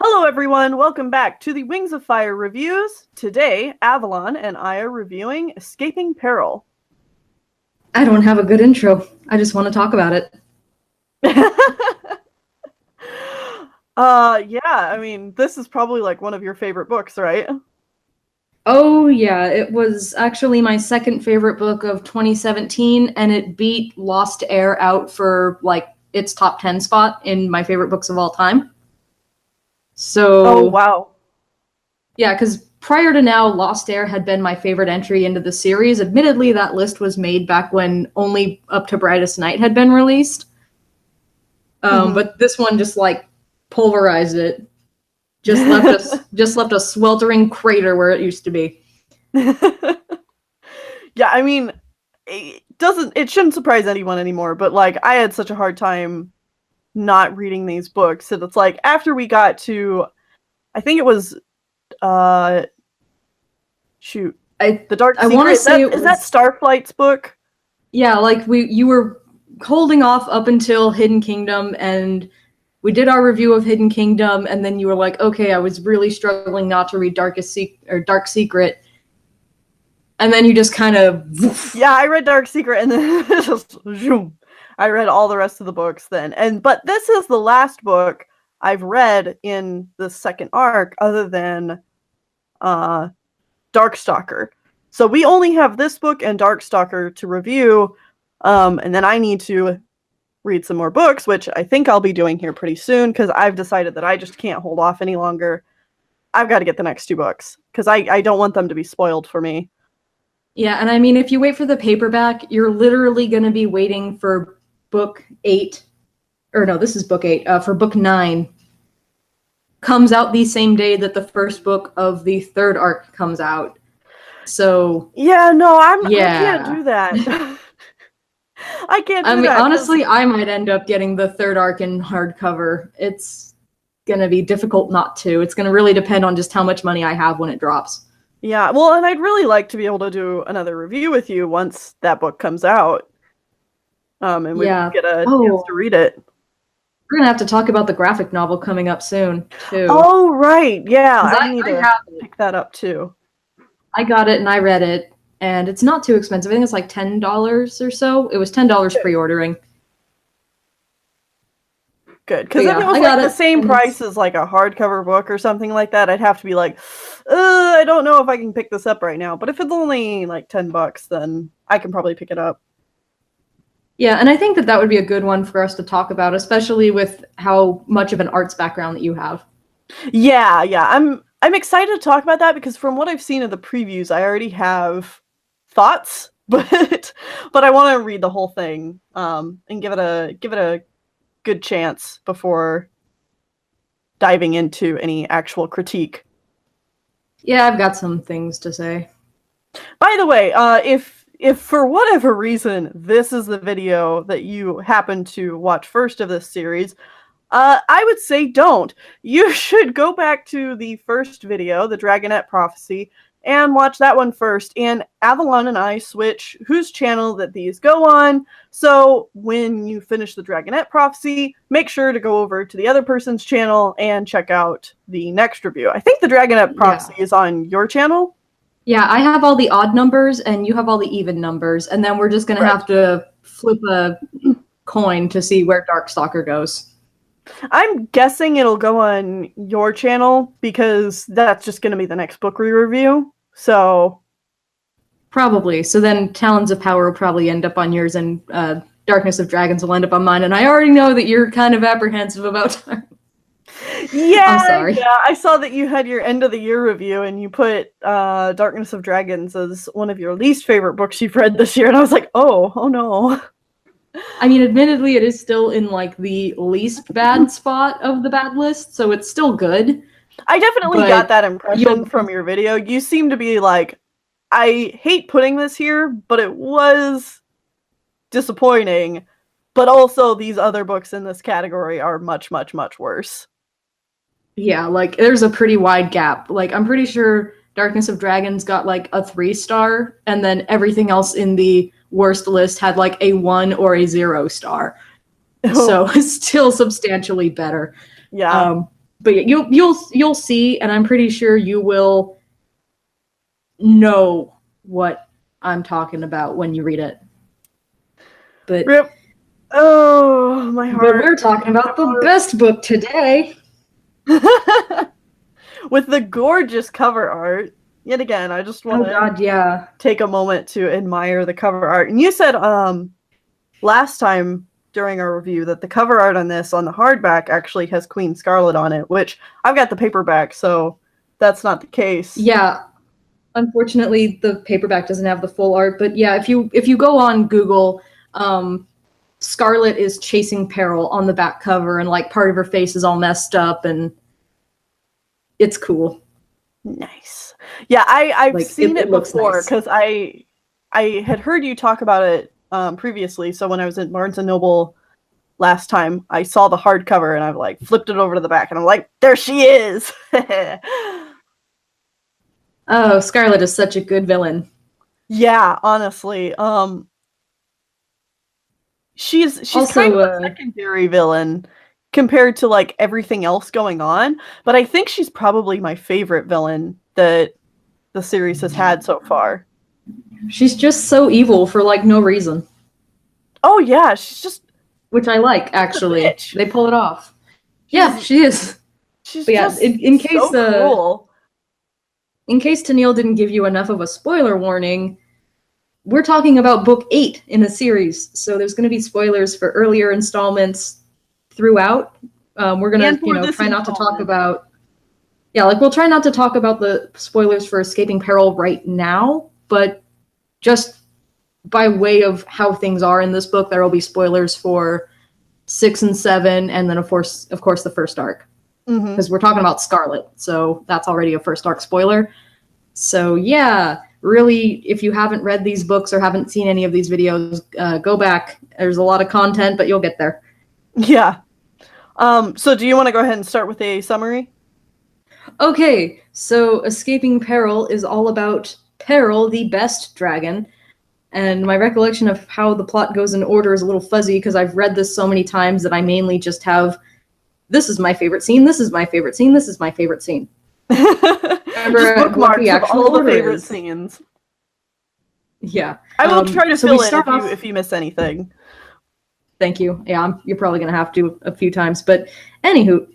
Hello everyone, welcome back to the Wings of Fire reviews. Today, Avalon and I are reviewing Escaping Peril. I don't have a good intro. I just want to talk about it. Yeah, I mean, this is probably like one of your favorite books, right? Oh yeah, it was actually my second favorite book of 2017, and it beat Lost Air out for like its top 10 spot in my favorite books of all time. Oh, So wow. yeah, because prior to now, Lost Air had been my favorite entry into the series. Admittedly, that list was made back when only Up to Brightest Night had been released. But this one just like pulverized it. Just left a sweltering crater where it used to be. Yeah, I mean, it shouldn't surprise anyone anymore, but like I had such a hard time not reading these books. And it's like after we got to, I think it was the Dark I Secret. want to say is that Starflight's book? Yeah, like you were holding off up until Hidden Kingdom, and we did our review of Hidden Kingdom, and then you were like, okay, I was really struggling not to read Dark Secret, and then you just kind of Yeah, I read Dark Secret, and then just zoom. I read all the rest of the books then, but this is the last book I've read in the second arc, other than Darkstalker. So we only have this book and Darkstalker to review, and then I need to read some more books, which I think I'll be doing here pretty soon, because I've decided that I just can't hold off any longer. I've got to get the next two books, because I don't want them to be spoiled for me. Yeah, and I mean, if you wait for the paperback, you're literally going to be waiting for book 8, or no, this is book 8, for book 9. Comes out the same day that the first book of the third arc comes out. So yeah, no, I can't do that. I can't do that. Honestly, I might end up getting the third arc in hardcover. It's gonna be difficult not to. It's gonna really depend on just how much money I have when it drops. Yeah, well, and I'd really like to be able to do another review with you once that book comes out. And we get a chance to read it. We're gonna have to talk about the graphic novel coming up soon, too. Oh, right. Yeah, I need to pick that up, too. I got it and I read it, and it's not too expensive. I think it's like $10 or so. It was $10 pre-ordering. Good, because if it was like the same price as like a hardcover book or something like that, I'd have to be like, I don't know if I can pick this up right now. But if it's only like $10, then I can probably pick it up. Yeah, and I think that would be a good one for us to talk about, especially with how much of an arts background that you have. Yeah, I'm excited to talk about that, because from what I've seen of the previews, I already have thoughts, but I want to read the whole thing and give it a good chance before diving into any actual critique. Yeah, I've got some things to say. By the way, if for whatever reason this is the video that you happen to watch first of this series, I would say don't. You should go back to the first video, the Dragonette Prophecy, and watch that one first. And Avalon and I switch whose channel that these go on. So when you finish the Dragonette Prophecy, make sure to go over to the other person's channel and check out the next review. I think the Dragonette Prophecy is on your channel. Yeah, I have all the odd numbers and you have all the even numbers. And then we're just going to have to flip a coin to see where Darkstalker goes. I'm guessing it'll go on your channel, because that's just going to be the next book we review. So probably. So then Talons of Power will probably end up on yours, and Darkness of Dragons will end up on mine. And I already know that you're kind of apprehensive about Yeah, I'm sorry. Yeah, I saw that you had your end of the year review and you put Darkness of Dragons as one of your least favorite books you've read this year, and I was like, oh no. I mean, admittedly, it is still in like the least bad spot of the bad list, so it's still good. I definitely got that impression from your video. You seem to be like, I hate putting this here, but it was disappointing. But also, these other books in this category are much, much, much worse. Yeah, like, there's a pretty wide gap. Like, I'm pretty sure Darkness of Dragons got like a 3-star, and then everything else in the worst list had like a 1 or a 0 star. So it's still substantially better. Yeah. But you'll see, and I'm pretty sure you will know what I'm talking about when you read it. But Rip. Oh, my heart. But we're talking about the best book today. With the gorgeous cover art. Yet again, I just want to take a moment to admire the cover art. And you said last time during our review that the cover art on this, on the hardback, actually has Queen Scarlet on it, which I've got the paperback, so that's not the case. Yeah. Unfortunately, the paperback doesn't have the full art, but yeah, if you go on Google, Scarlet is chasing Peril on the back cover, and like part of her face is all messed up, and it's cool. Nice. Yeah, I've seen it before because I had heard you talk about it previously. So when I was at Barnes and Noble last time, I saw the hardcover and I've like flipped it over to the back and I'm like, there she is. Oh, Scarlet is such a good villain. Yeah, honestly. She's also kind of a secondary villain compared to like everything else going on, but I think she's probably my favorite villain that the series has had so far. She's just so evil for like no reason. Oh yeah, she's just, which I like, actually. They pull it off. Yeah, she is. She's just in case so cool. In case Tennelle didn't give you enough of a spoiler warning, we're talking about book 8 in the series, so there's going to be spoilers for earlier installments throughout. We're going to, try not to talk about... Yeah, like, we'll try not to talk about the spoilers for Escaping Peril right now, but just by way of how things are in this book, there will be spoilers for 6 and 7, and then, of course, the first arc. Because we're talking about Scarlet, so that's already a first arc spoiler. So, yeah... Really, if you haven't read these books or haven't seen any of these videos, go back. There's a lot of content, but you'll get there. Yeah. So do you want to go ahead and start with a summary? Okay, so Escaping Peril is all about Peril, the best dragon. And my recollection of how the plot goes in order is a little fuzzy because I've read this so many times that I mainly just have, this is my favorite scene, this is my favorite scene, this is my favorite scene. Just bookmarks of all the favorite scenes. Yeah. I will try to fill in if you miss anything. Thank you. Yeah, you're probably going to have to a few times. But anywho,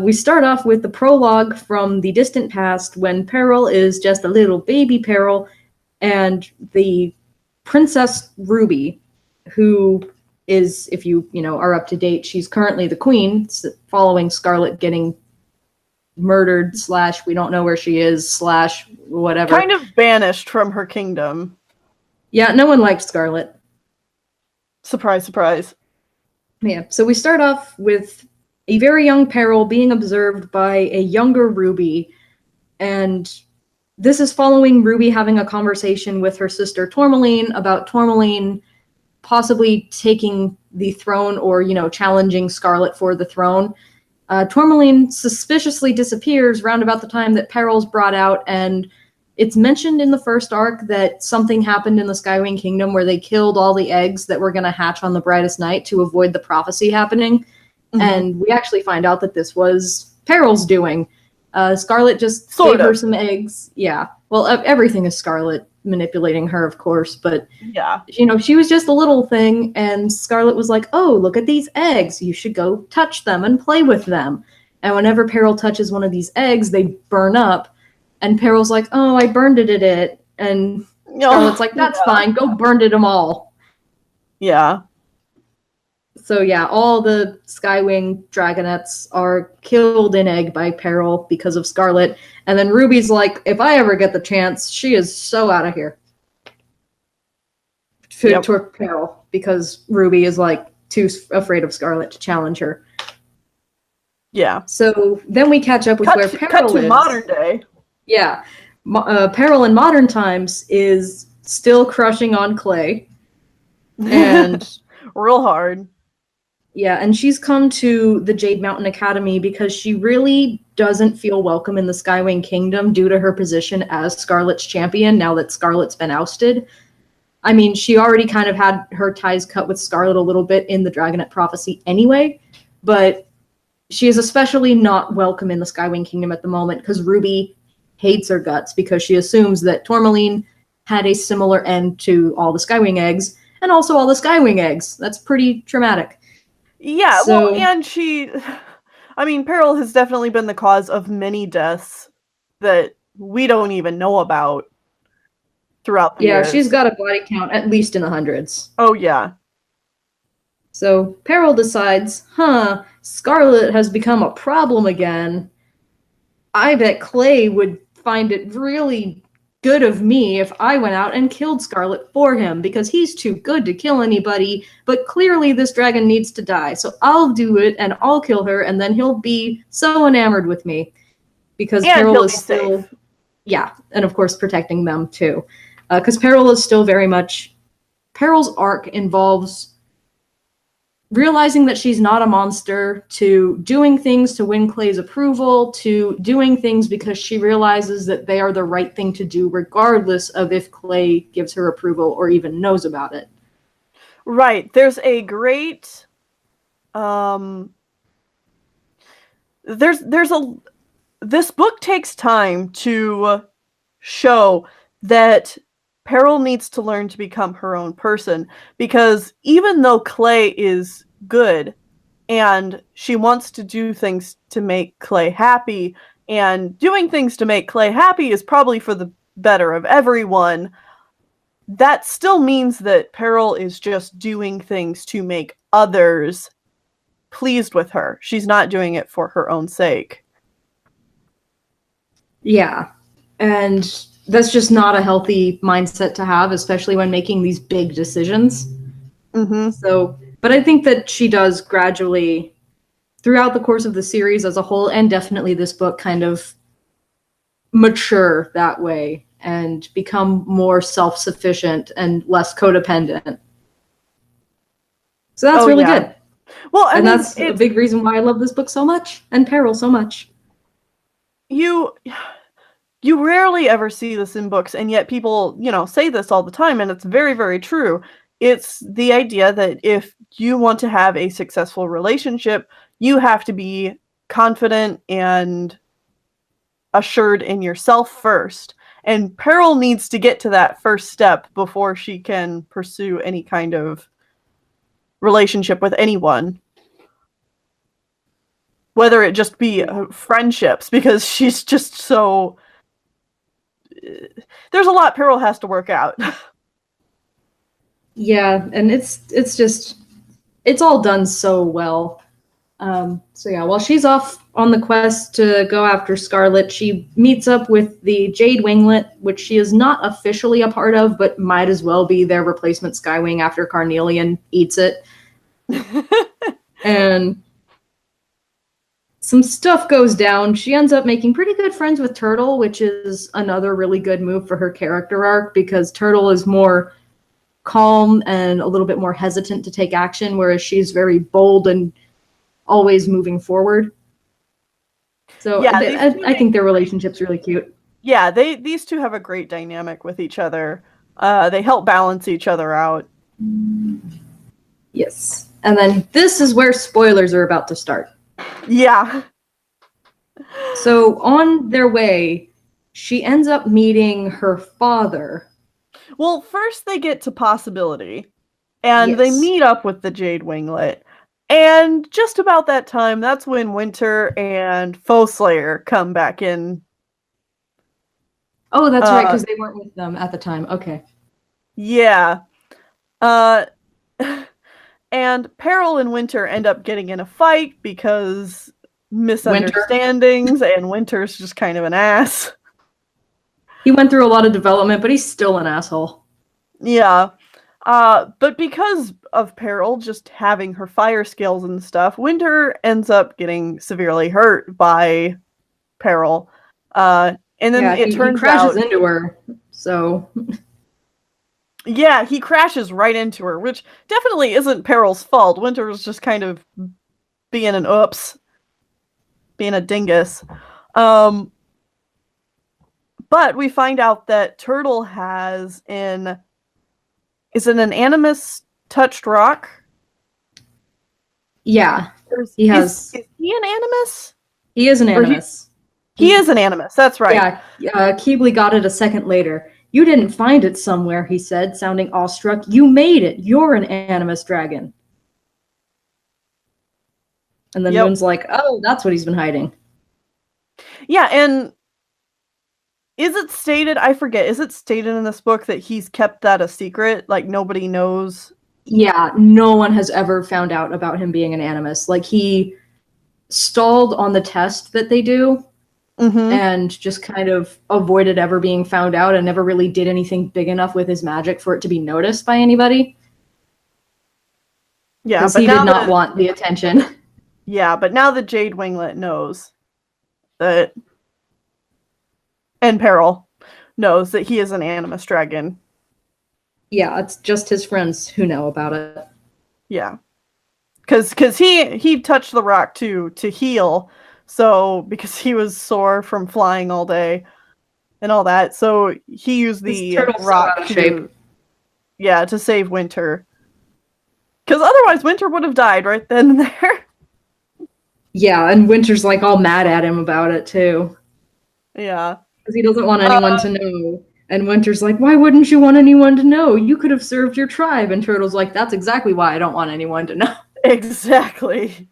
we start off with the prologue from the distant past when Peril is just a little baby Peril, and the Princess Ruby, who is, if you are up to date, she's currently the queen, following Scarlet getting murdered / we don't know where she is / whatever. Kind of banished from her kingdom. Yeah, no one liked Scarlet. Surprise, surprise. Yeah, so we start off with a very young Peril being observed by a younger Ruby, and this is following Ruby having a conversation with her sister Tourmaline about Tourmaline possibly taking the throne or, challenging Scarlet for the throne. Tourmaline suspiciously disappears round about the time that Peril's brought out, and it's mentioned in the first arc that something happened in the Skywing Kingdom where they killed all the eggs that were going to hatch on the brightest night to avoid the prophecy happening. And we actually find out that this was Peril's doing. Scarlet just gave her some eggs. Yeah. Well, everything is Scarlet manipulating her, of course, but yeah, she was just a little thing, and Scarlet was like, oh, look at these eggs, you should go touch them and play with them. And whenever Peril touches one of these eggs, they burn up, and Peril's like, oh, I burned it at it, and Scarlet's like, that's fine, go burn it them all. Yeah. So yeah, all the Skywing dragonettes are killed in egg by Peril because of Scarlet. And then Ruby's like, if I ever get the chance, she is so out of here. Toward Peril, because Ruby is like too afraid of Scarlet to challenge her. Yeah. So then we catch up with where Peril is. Modern day. Yeah. Peril in modern times is still crushing on Clay. And real hard. Yeah, and she's come to the Jade Mountain Academy because she really doesn't feel welcome in the Skywing Kingdom due to her position as Scarlet's champion now that Scarlet's been ousted. I mean, she already kind of had her ties cut with Scarlet a little bit in the Dragonet Prophecy anyway, but she is especially not welcome in the Skywing Kingdom at the moment because Ruby hates her guts because she assumes that Tourmaline had a similar end to all the Skywing eggs and also all the Skywing eggs. That's pretty traumatic. Yeah, well, and Peril has definitely been the cause of many deaths that we don't even know about throughout the years. She's got a body count at least in the hundreds. Oh, yeah. So Peril decides, Scarlet has become a problem again. I bet Clay would find it really good of me if I went out and killed Scarlet for him, because he's too good to kill anybody, but clearly this dragon needs to die, so I'll do it and I'll kill her, and then he'll be so enamored with me. Because Peril is still... safe. Yeah, and of course protecting them too. Because Peril is still very much... Peril's arc involves realizing that she's not a monster, to doing things to win Clay's approval, to doing things because she realizes that they are the right thing to do regardless of if Clay gives her approval or even knows about it. Right. There's a great this book takes time to show that Peril needs to learn to become her own person, because even though Clay is good and she wants to do things to make Clay happy, and doing things to make Clay happy is probably for the better of everyone, that still means that Peril is just doing things to make others pleased with her. She's not doing it for her own sake. Yeah, and that's just not a healthy mindset to have, especially when making these big decisions. Mm-hmm. So, but I think that she does gradually, throughout the course of the series as a whole, and definitely this book, kind of mature that way and become more self-sufficient and less codependent. So that's really good. Well, and that's a big reason why I love this book so much, and Peril so much. You rarely ever see this in books, and yet people, say this all the time, and it's very, very true. It's the idea that if you want to have a successful relationship, you have to be confident and assured in yourself first. And Peril needs to get to that first step before she can pursue any kind of relationship with anyone. Whether it just be friendships, because she's just so... There's a lot Peril has to work out. Yeah, and it's all done so well. So yeah, while she's off on the quest to go after Scarlet, she meets up with the Jade Winglet, which she is not officially a part of, but might as well be their replacement Skywing after Carnelian eats it. And some stuff goes down. She ends up making pretty good friends with Turtle, which is another really good move for her character arc, because Turtle is more calm and a little bit more hesitant to take action, whereas she's very bold and always moving forward. So yeah, I think their relationship's really cute. Yeah, these two have a great dynamic with each other. They help balance each other out. Yes. And then this is where spoilers are about to start. Yeah. So on their way, she ends up meeting her father. Well, first they get to Possibility, and they meet up with the Jade Winglet. And just about that time, that's when Winter and Foeslayer come back in. Oh, that's right, because they weren't with them at the time. Okay. Yeah. And Peril and Winter end up getting in a fight because misunderstandings, and Winter's just kind of an ass. He went through a lot of development, but he's still an asshole. Yeah. But because of Peril just having her fire skills and stuff, Winter ends up getting severely hurt by Peril. And then it turns out... he crashes into her, so... Yeah, he crashes right into her, which definitely isn't Peril's fault. Winter was just kind of being an oops. Being a dingus. But we find out that Turtle has an... Is it an Animus touched rock? Yeah, he has. Is he he an animus? He is an animus. He is an animus, that's right. Yeah, Keebly got it a second later. You didn't find it somewhere, he said, sounding awestruck. You made it. You're an animus dragon. And then Moon's like, oh, that's what he's been hiding. Yeah, and is it stated, I forget, is it stated in this book that he's kept that a secret? Like, nobody knows? Yeah, no one has ever found out about him being an animus. Like, he stalled on the test that they do, and just kind of avoided ever being found out and never really did anything big enough with his magic for it to be noticed by anybody. Yeah, because he did not want the attention. Yeah, but now that Jade Winglet knows that, and Peril knows that he is an animus dragon. Yeah, it's just his friends who know about it. Yeah. Because he touched the rock to heal, so because he was sore from flying all day and all that, so he used the rock to save Winter. Because otherwise Winter would have died right then and there. Yeah, and Winter's like all mad at him about it too. Yeah. Because he doesn't want anyone to know. And Winter's like, why wouldn't you want anyone to know? You could have served your tribe. And Turtle's like, that's exactly why I don't want anyone to know. Exactly.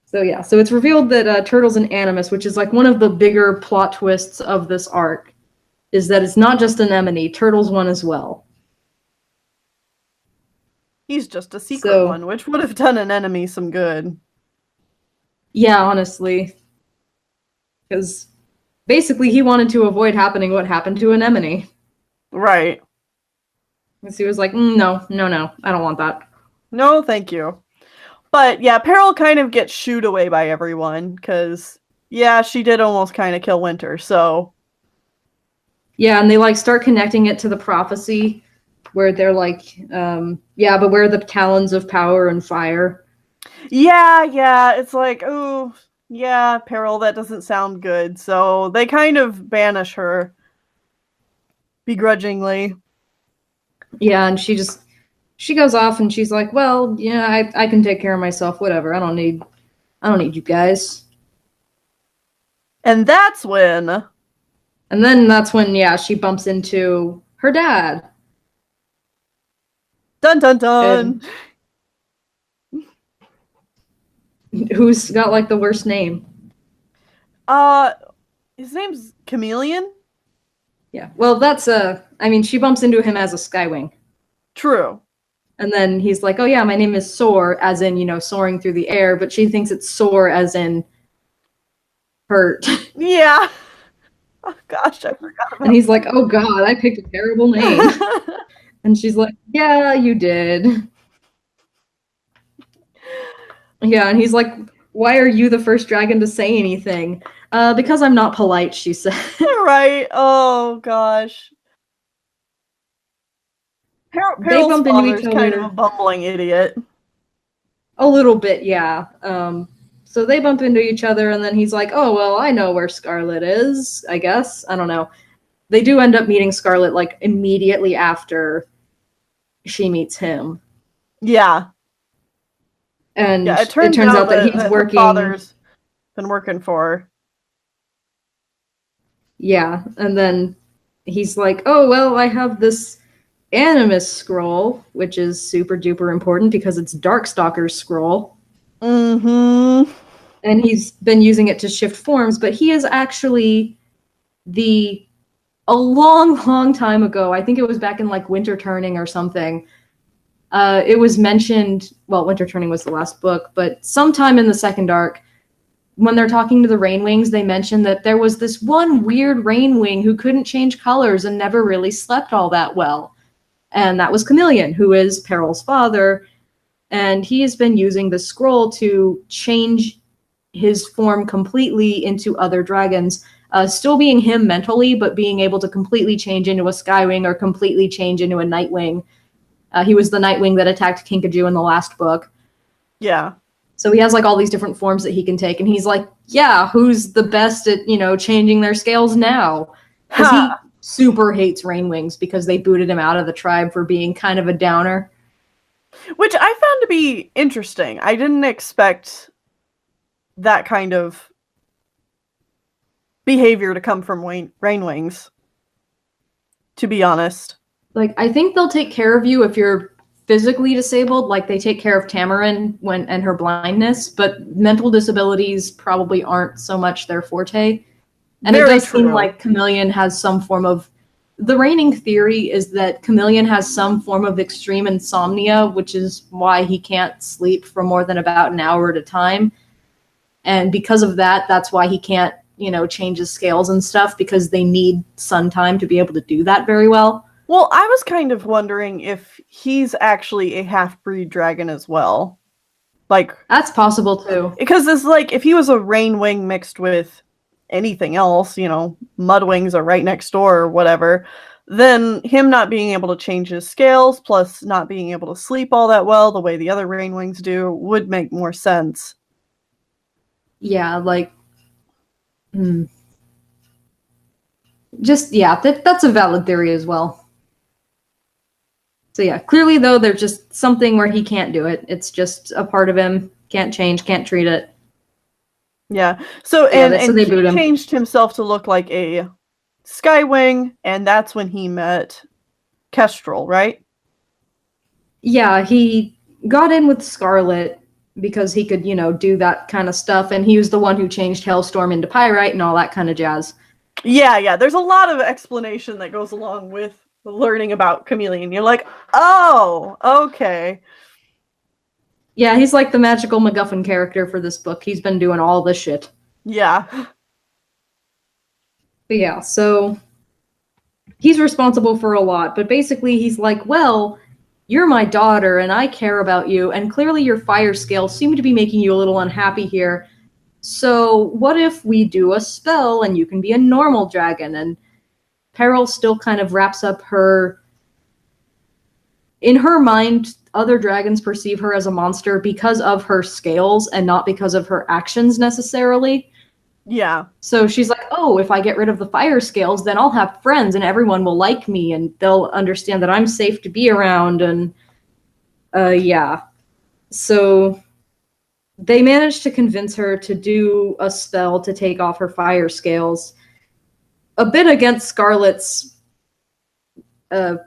So yeah, so it's revealed that Turtle's an animus, which is like one of the bigger plot twists of this arc, is that it's not just Anemone, Turtle's one as well. He's just a secret one, which would have done an enemy some good. Yeah, honestly. Because basically he wanted to avoid happening what happened to Anemone. Right. Because he was like, no, I don't want that. No, thank you. But yeah, Peril kind of gets shooed away by everyone, because, yeah, she did almost kind of kill Winter, so. Yeah, and they like start connecting it to the prophecy, where they're like, yeah, but where are the talons of power and fire? Yeah, it's like, oh, yeah, Peril, that doesn't sound good. So they kind of banish her begrudgingly. Yeah, and she goes off and she's like, well, yeah, I can take care of myself, whatever. I don't need you guys. And that's when... And then that's when, yeah, she bumps into her dad. Dun dun dun! Who's got, like, the worst name? His name's Chameleon? Yeah, well, that's, I mean, she bumps into him as a Skywing. True. And then he's like, oh yeah, my name is Soar, as in, soaring through the air, but she thinks it's sore as in hurt. Yeah. Oh gosh, I forgot about that. And he's like, oh god, I picked a terrible name. And she's like, yeah, you did. Yeah, and he's like, why are you the first dragon to say anything? Because I'm not polite, she said. Right. Oh gosh. Peril's father's kind of a bumbling idiot. A little bit, yeah. So they bump into each other, and then he's like, oh, well, I know where Scarlet is, I guess. I don't know. They do end up meeting Scarlet, like, immediately after she meets him. Yeah. And yeah, it turns out that he's working... Her father's been working for her. Yeah, and then he's like, oh, well, I have this Animus scroll, which is super duper important because it's Darkstalker's scroll. Mm-hmm. And he's been using it to shift forms, but he is actually a long time ago, I think it was back in like Winter Turning or something, it was mentioned, well, Winter Turning was the last book, but sometime in the second arc, when they're talking to the Rainwings, they mentioned that there was this one weird Rainwing who couldn't change colors and never really slept all that well. And that was Chameleon, who is Peril's father. And he has been using the scroll to change his form completely into other dragons, still being him mentally, but being able to completely change into a Skywing or completely change into a Nightwing. He was the Nightwing that attacked Kinkajou in the last book. Yeah. So he has like all these different forms that he can take, and he's like, yeah, who's the best at, changing their scales now? Because he super hates Rainwings because they booted him out of the tribe for being kind of a downer. Which I found to be interesting. I didn't expect that kind of behavior to come from Rainwings, to be honest. Like, I think they'll take care of you if you're physically disabled, like they take care of Tamarin and her blindness, but mental disabilities probably aren't so much their forte. And Very it does true. seem like Chameleon has some form of... The reigning theory is that Chameleon has some form of extreme insomnia, which is why he can't sleep for more than about an hour at a time. And because of that, that's why he can't, change his scales and stuff, because they need sun time to be able to do that very well. Well, I was kind of wondering if he's actually a half-breed dragon as well. Like, that's possible too. Because it's like, if he was a Rainwing mixed with anything else, Mudwings are right next door or whatever, then him not being able to change his scales, plus not being able to sleep all that well the way the other Rainwings do, would make more sense. Yeah, like... Just, yeah, that's a valid theory as well. So yeah, clearly though, there's just something where he can't do it. It's just a part of him. Can't change, can't treat it. Yeah. So they he boot him. changed himself to look like a Skywing, and that's when he met Kestrel, right? Yeah, he got in with Scarlet because he could, do that kind of stuff, and he was the one who changed Hailstorm into Pyrite and all that kind of jazz. Yeah. There's a lot of explanation that goes along with learning about Chameleon. You're like, oh, okay. Yeah, he's like the magical MacGuffin character for this book. He's been doing all this shit. Yeah. But yeah, so he's responsible for a lot, but basically he's like, well, you're my daughter and I care about you, and clearly your fire scales seem to be making you a little unhappy here. So what if we do a spell and you can be a normal dragon? And Peril still kind of wraps up her... In her mind, other dragons perceive her as a monster because of her scales and not because of her actions necessarily. Yeah. So she's like, oh, if I get rid of the fire scales, then I'll have friends and everyone will like me and they'll understand that I'm safe to be around. And yeah. So they managed to convince her to do a spell to take off her fire scales. A bit against Scarlet's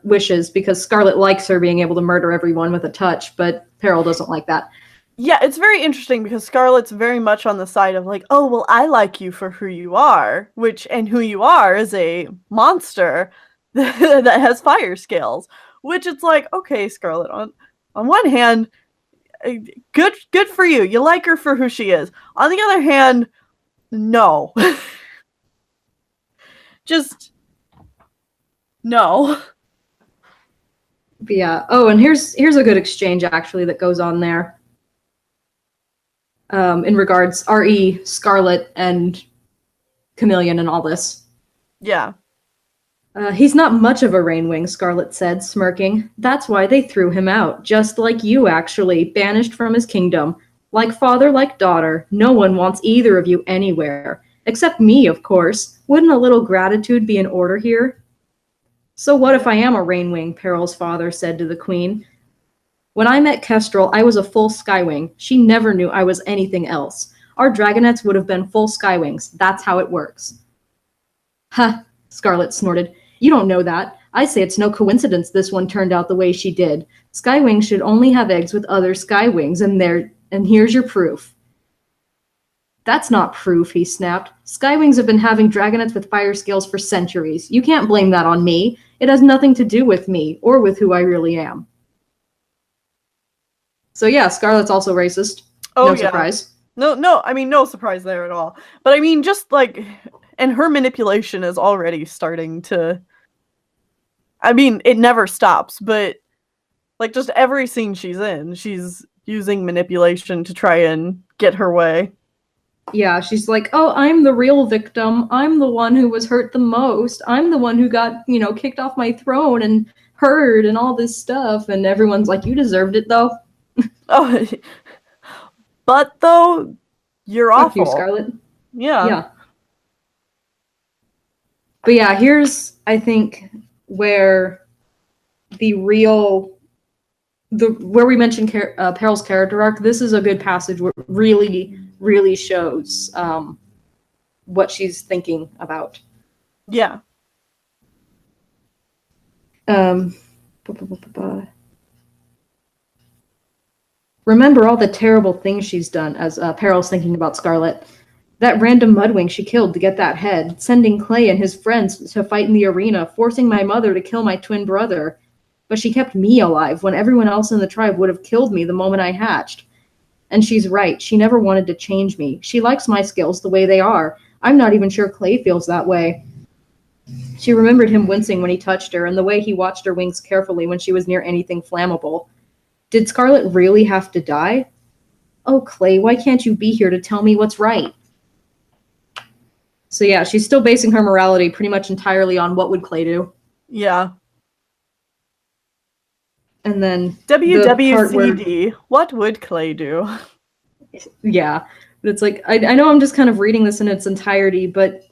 wishes, because Scarlet likes her being able to murder everyone with a touch, but Peril doesn't like that. Yeah, it's very interesting because Scarlet's very much on the side of like, oh, well, I like you for who you are, and who you are is a monster that has fire scales, which it's like, okay, Scarlet, on one hand, good for you. You like her for who she is. On the other hand, no. Just no. But yeah. Oh, and here's a good exchange actually that goes on there. In regards R.E., Scarlet, and Chameleon and all this. Yeah. He's not much of a Rainwing, Scarlet said, smirking. That's why they threw him out, just like you, actually, banished from his kingdom. Like father, like daughter, no one wants either of you anywhere. Except me, of course. Wouldn't a little gratitude be in order here? So what if I am a Rainwing, Peril's father said to the queen. When I met Kestrel, I was a full Skywing. She never knew I was anything else. Our dragonettes would have been full Skywings. That's how it works. Ha, Scarlet snorted. You don't know that. I say it's no coincidence this one turned out the way she did. Skywings should only have eggs with other Skywings, and here's your proof. That's not proof, he snapped. Skywings have been having dragonettes with fire scales for centuries. You can't blame that on me. It has nothing to do with me, or with who I really am. So yeah, Scarlet's also racist. Oh, no yeah. surprise. No, I mean, no surprise there at all. But I mean, just like, and her manipulation is already starting to, I mean, it never stops, but like just every scene she's in, she's using manipulation to try and get her way. Yeah, she's like, oh, I'm the real victim. I'm the one who was hurt the most. I'm the one who got, kicked off my throne and hurt and all this stuff. And everyone's like, you deserved it, though. Oh, but though, you're Fuck awful. you, Scarlet. Yeah. But yeah, here's, I think, where the real where we mentioned Peril's character arc, this is a good passage where it really, really shows what she's thinking about. Yeah. Remember all the terrible things she's done, as Peril's thinking about Scarlet. That random mudwing she killed to get that head, sending Clay and his friends to fight in the arena, forcing my mother to kill my twin brother. But she kept me alive when everyone else in the tribe would have killed me the moment I hatched. And she's right, she never wanted to change me. She likes my skills the way they are. I'm not even sure Clay feels that way. She remembered him wincing when he touched her, and the way he watched her wings carefully when she was near anything flammable. Did Scarlet really have to die? Oh, Clay, why can't you be here to tell me what's right? So yeah, she's still basing her morality pretty much entirely on what would Clay do. Yeah. And then WWCD, what would Clay do? Yeah. But it's like, I know I'm just kind of reading this in its entirety, but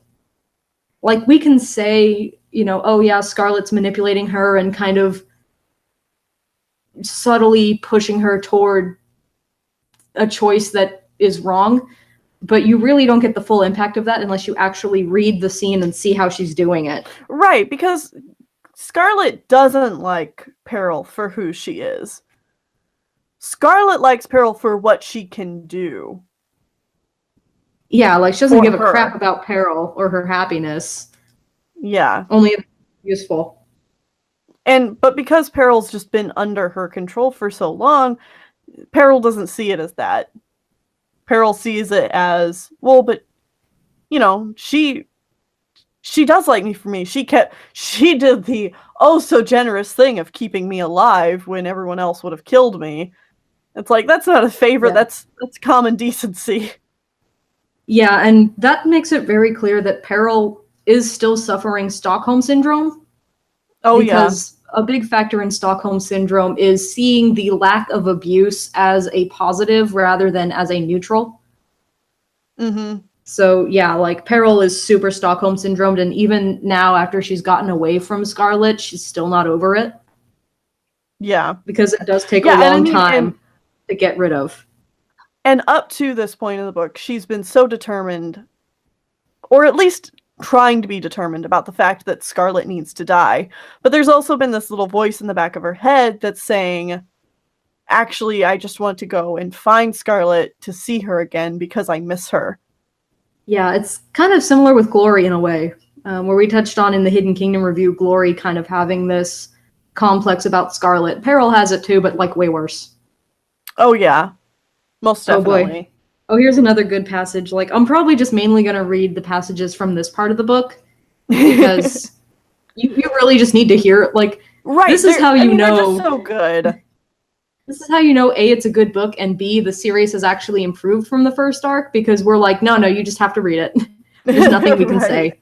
like we can say, oh yeah, Scarlet's manipulating her and kind of subtly pushing her toward a choice that is wrong, but you really don't get the full impact of that unless you actually read the scene and see how she's doing it. Right, because Scarlet doesn't like Peril for who she is. Scarlet likes Peril for what she can do. Yeah, like she doesn't give a crap about Peril or her happiness. Yeah. Only if it's useful. But because Peril's just been under her control for so long, Peril doesn't see it as that. Peril sees it as, well, but she does like me for me. She did the oh so generous thing of keeping me alive when everyone else would have killed me. It's like, that's not a favor, that's common decency. Yeah, and that makes it very clear that Peril is still suffering Stockholm syndrome. Oh, because a big factor in Stockholm syndrome is seeing the lack of abuse as a positive rather than as a neutral. Mm-hmm. So yeah, like Peril is super Stockholm syndromed, and even now after she's gotten away from Scarlet, she's still not over it. Yeah. Because it does take a long time to get rid of. And up to this point in the book, she's been so determined, or at least trying to be determined about the fact that Scarlet needs to die. But there's also been this little voice in the back of her head that's saying, actually, I just want to go and find Scarlet to see her again because I miss her. Yeah, it's kind of similar with Glory in a way, where we touched on in the Hidden Kingdom review, Glory kind of having this complex about Scarlet. Peril has it too, but like way worse. Oh yeah, most definitely. Oh boy. Oh, here's another good passage. Like, I'm probably just mainly going to read the passages from this part of the book because you really just need to hear it. Like, right, this is how you know. They're just so good. This is how you know, A, it's a good book, and B, the series has actually improved from the first arc, because we're like, no, you just have to read it. There's nothing we can say.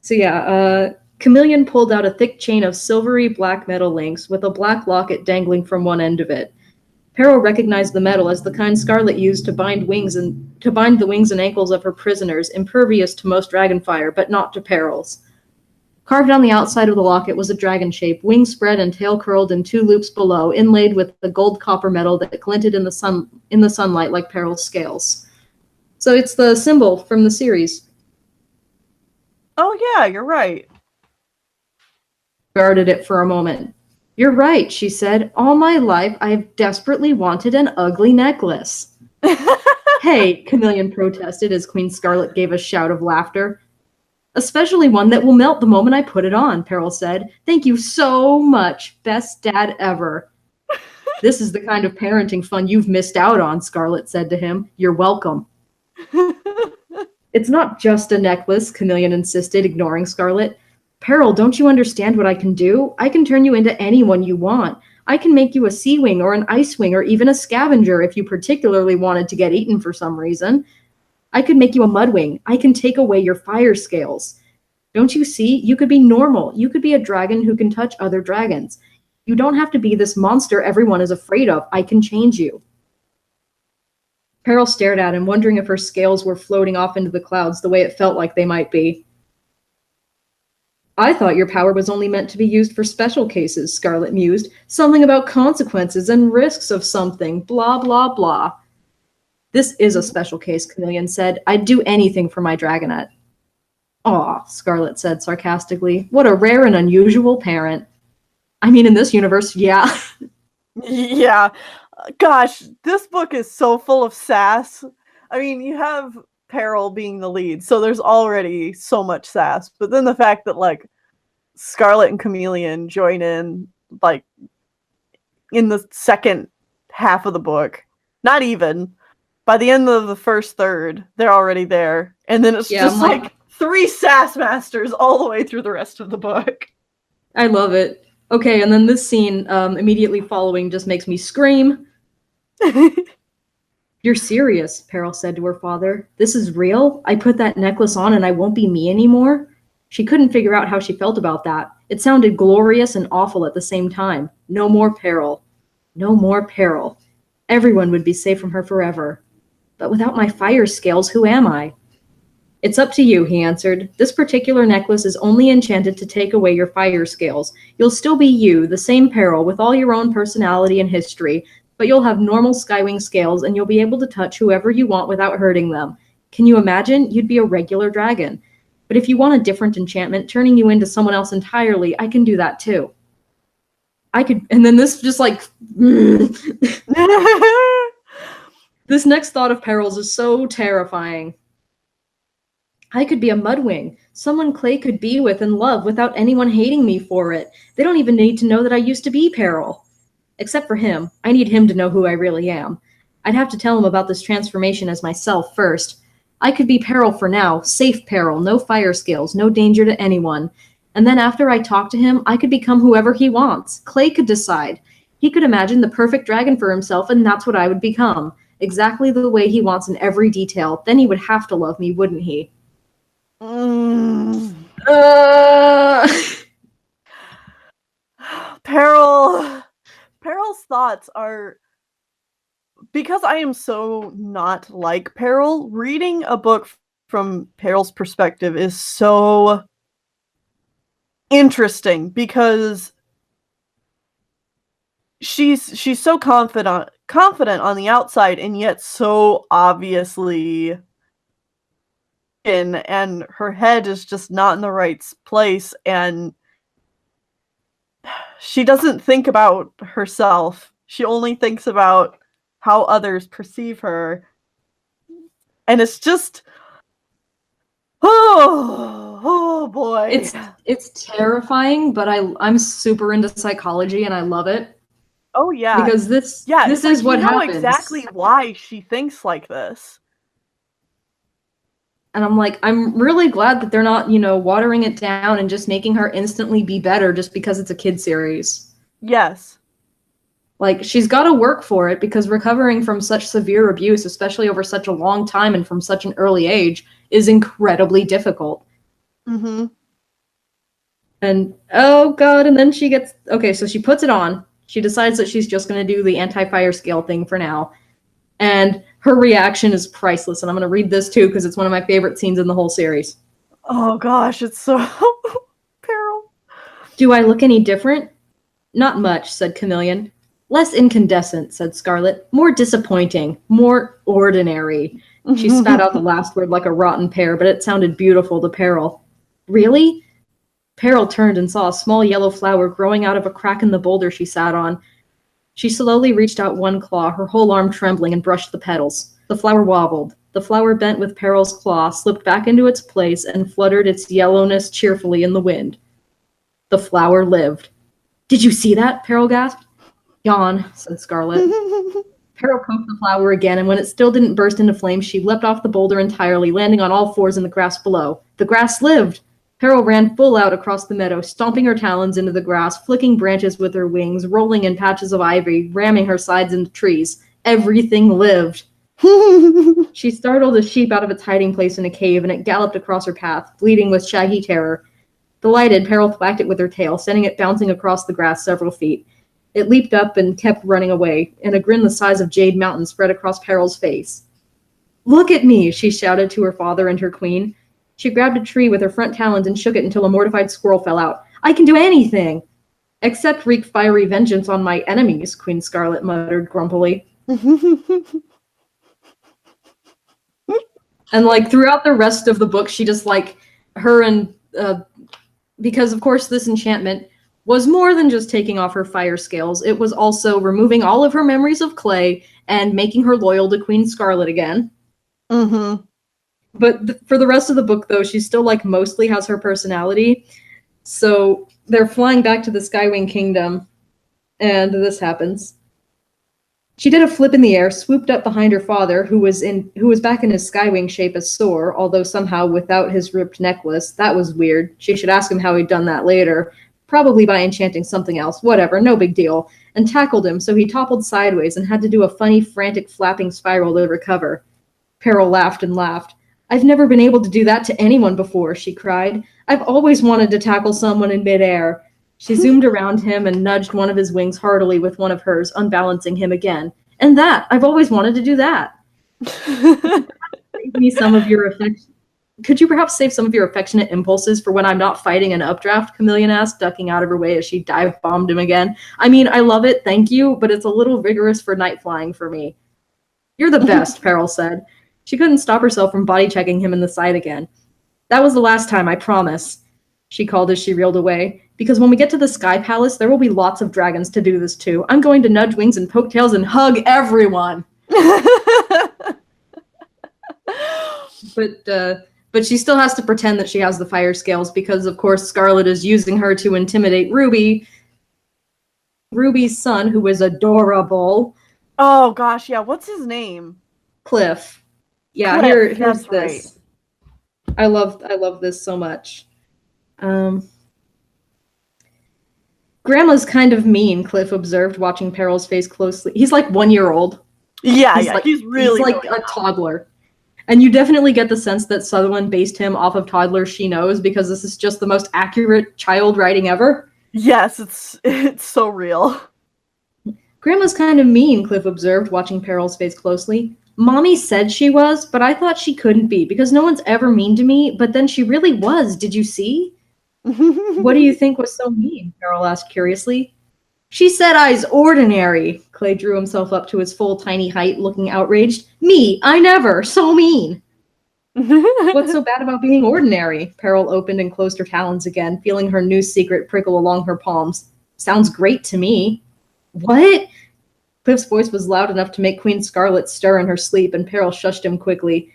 So yeah, Chameleon pulled out a thick chain of silvery black metal links with a black locket dangling from one end of it. Peril recognized the metal as the kind Scarlet used to bind the wings and ankles of her prisoners, impervious to most dragonfire, but not to Peril's. Carved on the outside of the locket was a dragon shape, wings spread and tail curled in two loops below, inlaid with the gold copper metal that glinted in the sunlight like Peril's scales. So it's the symbol from the series. Oh yeah, you're right. Guarded it for a moment. You're right, she said. All my life I've desperately wanted an ugly necklace. Hey, Chameleon protested as Queen Scarlet gave a shout of laughter. Especially one that will melt the moment I put it on, Peril said. Thank you so much. Best dad ever. This is the kind of parenting fun you've missed out on, Scarlet said to him. You're welcome. It's not just a necklace, Chameleon insisted, ignoring Scarlet. Peril, don't you understand what I can do? I can turn you into anyone you want. I can make you a sea wing or an ice wing or even a scavenger if you particularly wanted to get eaten for some reason. I could make you a mudwing. I can take away your fire scales. Don't you see? You could be normal. You could be a dragon who can touch other dragons. You don't have to be this monster everyone is afraid of. I can change you. Peril stared at him, wondering if her scales were floating off into the clouds the way it felt like they might be. I thought your power was only meant to be used for special cases, Scarlet mused. Something about consequences and risks of something, blah, blah, blah. This is a special case, Chameleon said. I'd do anything for my dragonette. Aw, Scarlet said sarcastically. What a rare and unusual parent. I mean, in this universe, yeah. Yeah. Gosh, this book is so full of sass. I mean, you have Peril being the lead, so there's already so much sass. But then the fact that, like, Scarlet and Chameleon join in, like, in the second half of the book. Not even. By the end of the first third, they're already there. And then it's just like 3 sass masters all the way through the rest of the book. I love it. Okay, and then this scene immediately following just makes me scream. You're serious, Peril said to her father. This is real? I put that necklace on and I won't be me anymore? She couldn't figure out how she felt about that. It sounded glorious and awful at the same time. No more peril. No more peril. Everyone would be safe from her forever. But without my fire scales, who am I? It's up to you, he answered. This particular necklace is only enchanted to take away your fire scales. You'll still be you, the same Peril, with all your own personality and history, but you'll have normal Skywing scales and you'll be able to touch whoever you want without hurting them. Can you imagine? You'd be a regular dragon. But if you want a different enchantment, turning you into someone else entirely, I can do that too. I could, and then this just like... This next thought of Peril's is so terrifying. I could be a Mudwing, someone Clay could be with and love without anyone hating me for it. They don't even need to know that I used to be Peril. Except for him. I need him to know who I really am. I'd have to tell him about this transformation as myself first. I could be Peril for now, safe Peril, no fire scales, no danger to anyone. And then after I talk to him, I could become whoever he wants. Clay could decide. He could imagine the perfect dragon for himself, and that's what I would become. Exactly the way he wants in every detail. Then he would have to love me, wouldn't he? Peril's thoughts are, because I am so not like Peril, reading a book from Peril's perspective is so interesting because she's so confident on the outside and yet so obviously and her head is just not in the right place, and she doesn't think about herself. She only thinks about how others perceive her. And it's just, oh boy. It's terrifying, but I'm super into psychology and I love it. Oh yeah. Because this is what happens. You know exactly why she thinks like this. And I'm like, I'm really glad that they're not, watering it down and just making her instantly be better just because it's a kid series. Yes. Like, she's got to work for it because recovering from such severe abuse, especially over such a long time and from such an early age, is incredibly difficult. Mm-hmm. And, oh god, and then she gets... Okay, so she puts it on. She decides that she's just going to do the anti-fire scale thing for now. And her reaction is priceless, and I'm going to read this too because it's one of my favorite scenes in the whole series. Oh gosh, it's so... Peril. Do I look any different? Not much, said Chameleon. Less incandescent, said Scarlet. More disappointing. More ordinary. She spat out the last word like a rotten pear, but it sounded beautiful to Peril. Really? Peril turned and saw a small yellow flower growing out of a crack in the boulder she sat on. She slowly reached out one claw, her whole arm trembling, and brushed the petals. The flower wobbled. The flower bent with Peril's claw, slipped back into its place, and fluttered its yellowness cheerfully in the wind. The flower lived. Did you see that? Peril gasped. Yawn, said Scarlet. Peril poked the flower again, and when it still didn't burst into flames, she leapt off the boulder entirely, landing on all fours in the grass below. The grass lived! Peril ran full out across the meadow, stomping her talons into the grass, flicking branches with her wings, rolling in patches of ivy, ramming her sides into trees. Everything lived. She startled a sheep out of its hiding place in a cave, and it galloped across her path, bleating with shaggy terror. Delighted, Peril thwacked it with her tail, sending it bouncing across the grass several feet. It leaped up and kept running away, and a grin the size of Jade Mountain spread across Peril's face. Look at me, she shouted to her father and her queen. She grabbed a tree with her front talons and shook it until a mortified squirrel fell out. I can do anything! Except wreak fiery vengeance on my enemies, Queen Scarlet muttered grumpily. And, like, throughout the rest of the book, she just, like, her and, because, of course, this enchantment was more than just taking off her fire scales. It was also removing all of her memories of Clay and making her loyal to Queen Scarlet again. Mm-hmm. But for the rest of the book, though, she still, like, mostly has her personality. So they're flying back to the Skywing Kingdom, and this happens. She did a flip in the air, swooped up behind her father, who was back in his Skywing shape as Soar, although somehow without his ripped necklace. That was weird. She should ask him how he'd done that later. Probably by enchanting something else. Whatever, no big deal. And tackled him, so he toppled sideways and had to do a funny, frantic, flapping spiral to recover. Peril laughed and laughed. I've never been able to do that to anyone before, she cried. I've always wanted to tackle someone in midair. She zoomed around him and nudged one of his wings heartily with one of hers, unbalancing him again. And that! I've always wanted to do that. Could you perhaps save some of your affectionate impulses for when I'm not fighting an updraft? Chameleon asked, ducking out of her way as she dive-bombed him again. I mean, I love it, thank you, but it's a little vigorous for night flying for me. You're the best, Peril said. She couldn't stop herself from body-checking him in the side again. That was the last time, I promise, she called as she reeled away. Because when we get to the Sky Palace, there will be lots of dragons to do this too. I'm going to nudge wings and poke tails and hug everyone. But she still has to pretend that she has the fire scales because, of course, Scarlet is using her to intimidate Ruby. Ruby's son, who is adorable. Oh, gosh, yeah. What's his name? Cliff. Yeah, Cliff, here's this. Right. I love this so much. Grandma's kind of mean, Cliff observed, watching Peril's face closely. He's like 1 year old. Yeah, he's really like a toddler. And you definitely get the sense that Sutherland based him off of toddlers she knows because this is just the most accurate child writing ever. Yes, it's so real. Grandma's kind of mean, Cliff observed, watching Peril's face closely. Mommy said she was, but I thought she couldn't be because no one's ever mean to me, but then she really was. Did you see? What do you think was so mean? Peril asked curiously. She said I's ordinary. Clay drew himself up to his full tiny height, looking outraged. Me, I never. So mean. What's so bad about being ordinary? Peril opened and closed her talons again, feeling her new secret prickle along her palms. Sounds great to me. What? Cliff's voice was loud enough to make Queen Scarlet stir in her sleep, and Peril shushed him quickly.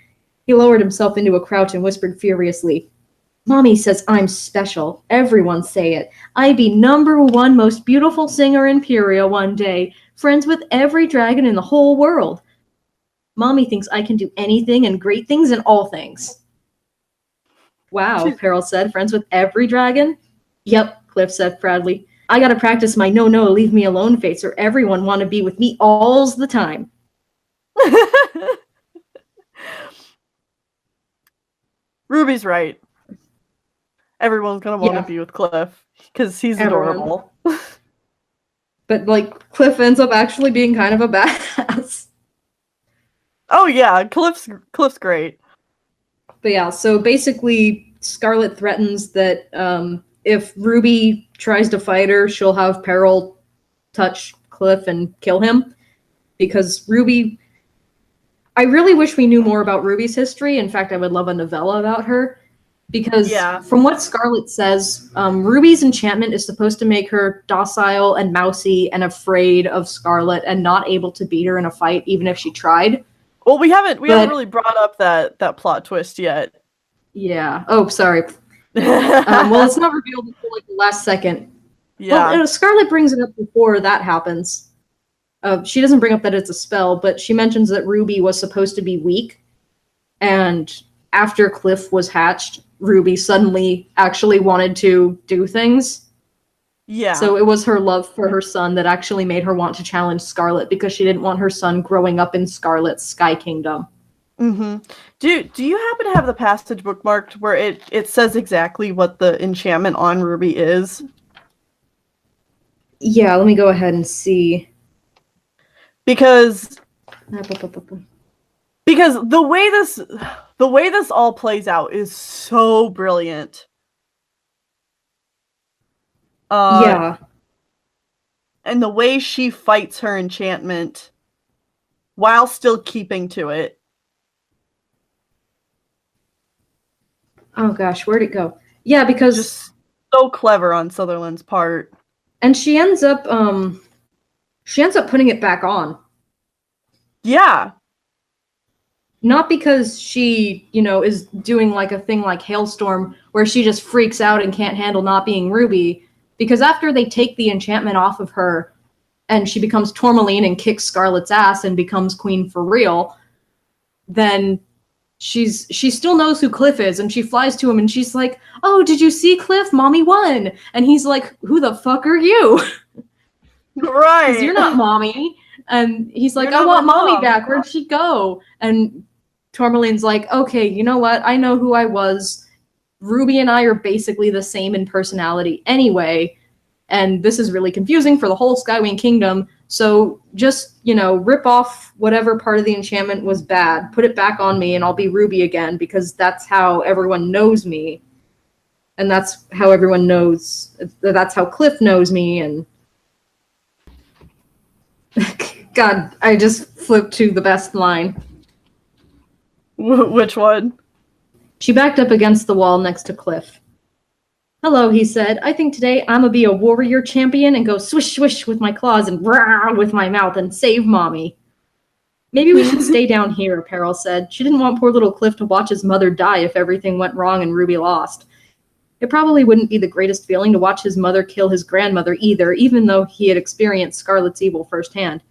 He lowered himself into a crouch and whispered furiously. Mommy says I'm special. Everyone say it. I be #1 most beautiful singer in Peril one day, friends with every dragon in the whole world. Mommy thinks I can do anything and great things in all things. Wow, Peril said, friends with every dragon? Yep, Cliff said proudly. I gotta practice my no, leave me alone face or everyone want to be with me alls the time. Ruby's right. Everyone's gonna want to be with Cliff because he's adorable. But like Cliff ends up actually being kind of a badass. Oh yeah, Cliff's great. But yeah, so basically Scarlet threatens that if Ruby tries to fight her, she'll have Peril touch Cliff and kill him. Because Ruby... I really wish we knew more about Ruby's history. In fact, I would love a novella about her. Because from what Scarlet says, Ruby's enchantment is supposed to make her docile and mousy and afraid of Scarlet and not able to beat her in a fight, even if she tried. Well, we haven't really brought up that plot twist yet. Yeah. Oh, sorry. Well, it's not revealed until like the last second. Yeah. Well, Scarlet brings it up before that happens. She doesn't bring up that it's a spell, but she mentions that Ruby was supposed to be weak, and after Cliff was hatched, Ruby suddenly actually wanted to do things. Yeah. So it was her love for her son that actually made her want to challenge Scarlet because she didn't want her son growing up in Scarlet's Sky Kingdom. Mm-hmm. Do you happen to have the passage bookmarked where it says exactly what the enchantment on Ruby is? Yeah, let me go ahead and see. Because Because the way this all plays out is so brilliant. Yeah. And the way she fights her enchantment while still keeping to it. Oh gosh, where'd it go? Yeah, because just so clever on Sutherland's part. And she ends up putting it back on. Yeah. Not because she, is doing like a thing like Hailstorm where she just freaks out and can't handle not being Ruby, because after they take the enchantment off of her and she becomes Tourmaline and kicks Scarlet's ass and becomes queen for real, then she still knows who Cliff is, and she flies to him and she's like, "Oh, did you see Cliff? Mommy won." And he's like, "Who the fuck are you?" Right. Because you're not Mommy. And he's like, "I want Mommy back. Where'd she go?" And Tourmaline's like, "Okay, you know what? I know who I was. Ruby and I are basically the same in personality anyway, and this is really confusing for the whole Skywing Kingdom. So just, rip off whatever part of the enchantment was bad, put it back on me, and I'll be Ruby again, because that's how everyone knows me. And that's how everyone knows, that's how Cliff knows me." And God, I just flipped to the best line. Which one? She backed up against the wall next to Cliff. "Hello," he said. "I think today I'm gonna be a warrior champion and go swish swish with my claws and rah with my mouth and save Mommy." "Maybe we should stay down here," Peril said. She didn't want poor little Cliff to watch his mother die if everything went wrong and Ruby lost. It probably wouldn't be the greatest feeling to watch his mother kill his grandmother either, even though he had experienced Scarlet's evil firsthand.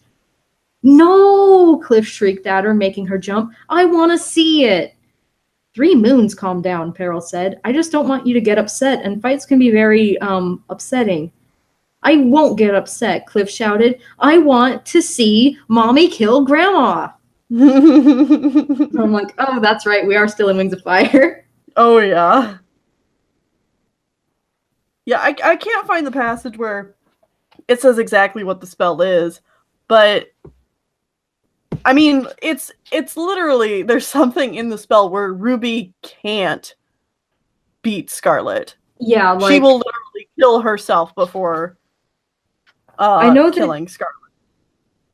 "No!" Cliff shrieked at her, making her jump. "I want to see it." "3 moons, calm down," Peril said. "I just don't want you to get upset, and fights can be very, upsetting." "I won't get upset," Cliff shouted. "I want to see Mommy kill Grandma." I'm like, oh, that's right, we are still in Wings of Fire. Oh, yeah. Yeah, I can't find the passage where it says exactly what the spell is, but I mean, it's literally, there's something in the spell where Ruby can't beat Scarlet. Yeah, like, she will literally kill herself before killing Scarlet.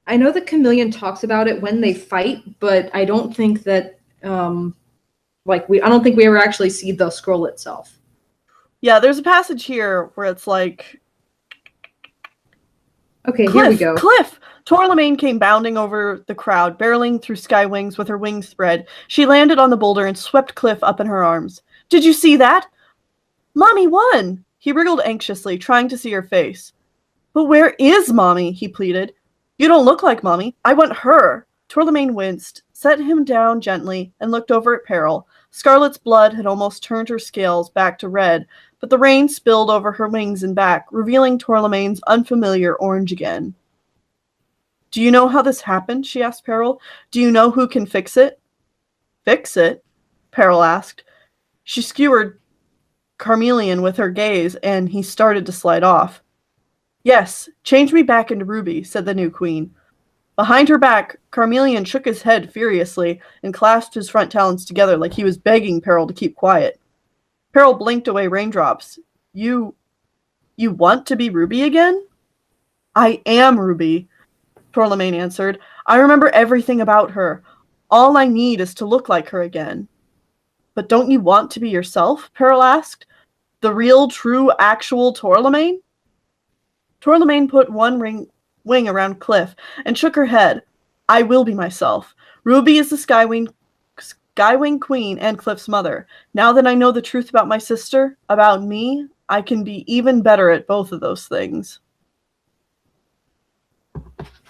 I know that Chameleon talks about it when they fight, but I don't think that I don't think we ever actually see the scroll itself. Yeah, there's a passage here where it's like, okay, Cliff, here we go. Cliff! Tourmaline came bounding over the crowd, barreling through sky wings with her wings spread. She landed on the boulder and swept Cliff up in her arms. "Did you see that? Mommy won!" He wriggled anxiously, trying to see her face. "But where is Mommy?" he pleaded. "You don't look like Mommy. I want her." Tourmaline winced, set him down gently, and looked over at Peril. Scarlet's blood had almost turned her scales back to red, but the rain spilled over her wings and back, revealing Tourmaline's unfamiliar orange again. "Do you know how this happened?" she asked Peril. "Do you know who can fix it?" "Fix it?" Peril asked. She skewered Carmelian with her gaze, and he started to slide off. "Yes, change me back into Ruby," said the new queen. Behind her back, Carmelian shook his head furiously and clasped his front talons together like he was begging Peril to keep quiet. Peril blinked away raindrops. You want to be Ruby again?" "I am Ruby," Tourmaline answered. "I remember everything about her. All I need is to look like her again." "But don't you want to be yourself?" Peril asked. "The real, true, actual Tourmaline?" Tourmaline put one wing around Cliff and shook her head. "I will be myself. Ruby is the Skywing Queen and Cliff's mother. Now that I know the truth about my sister, about me, I can be even better at both of those things."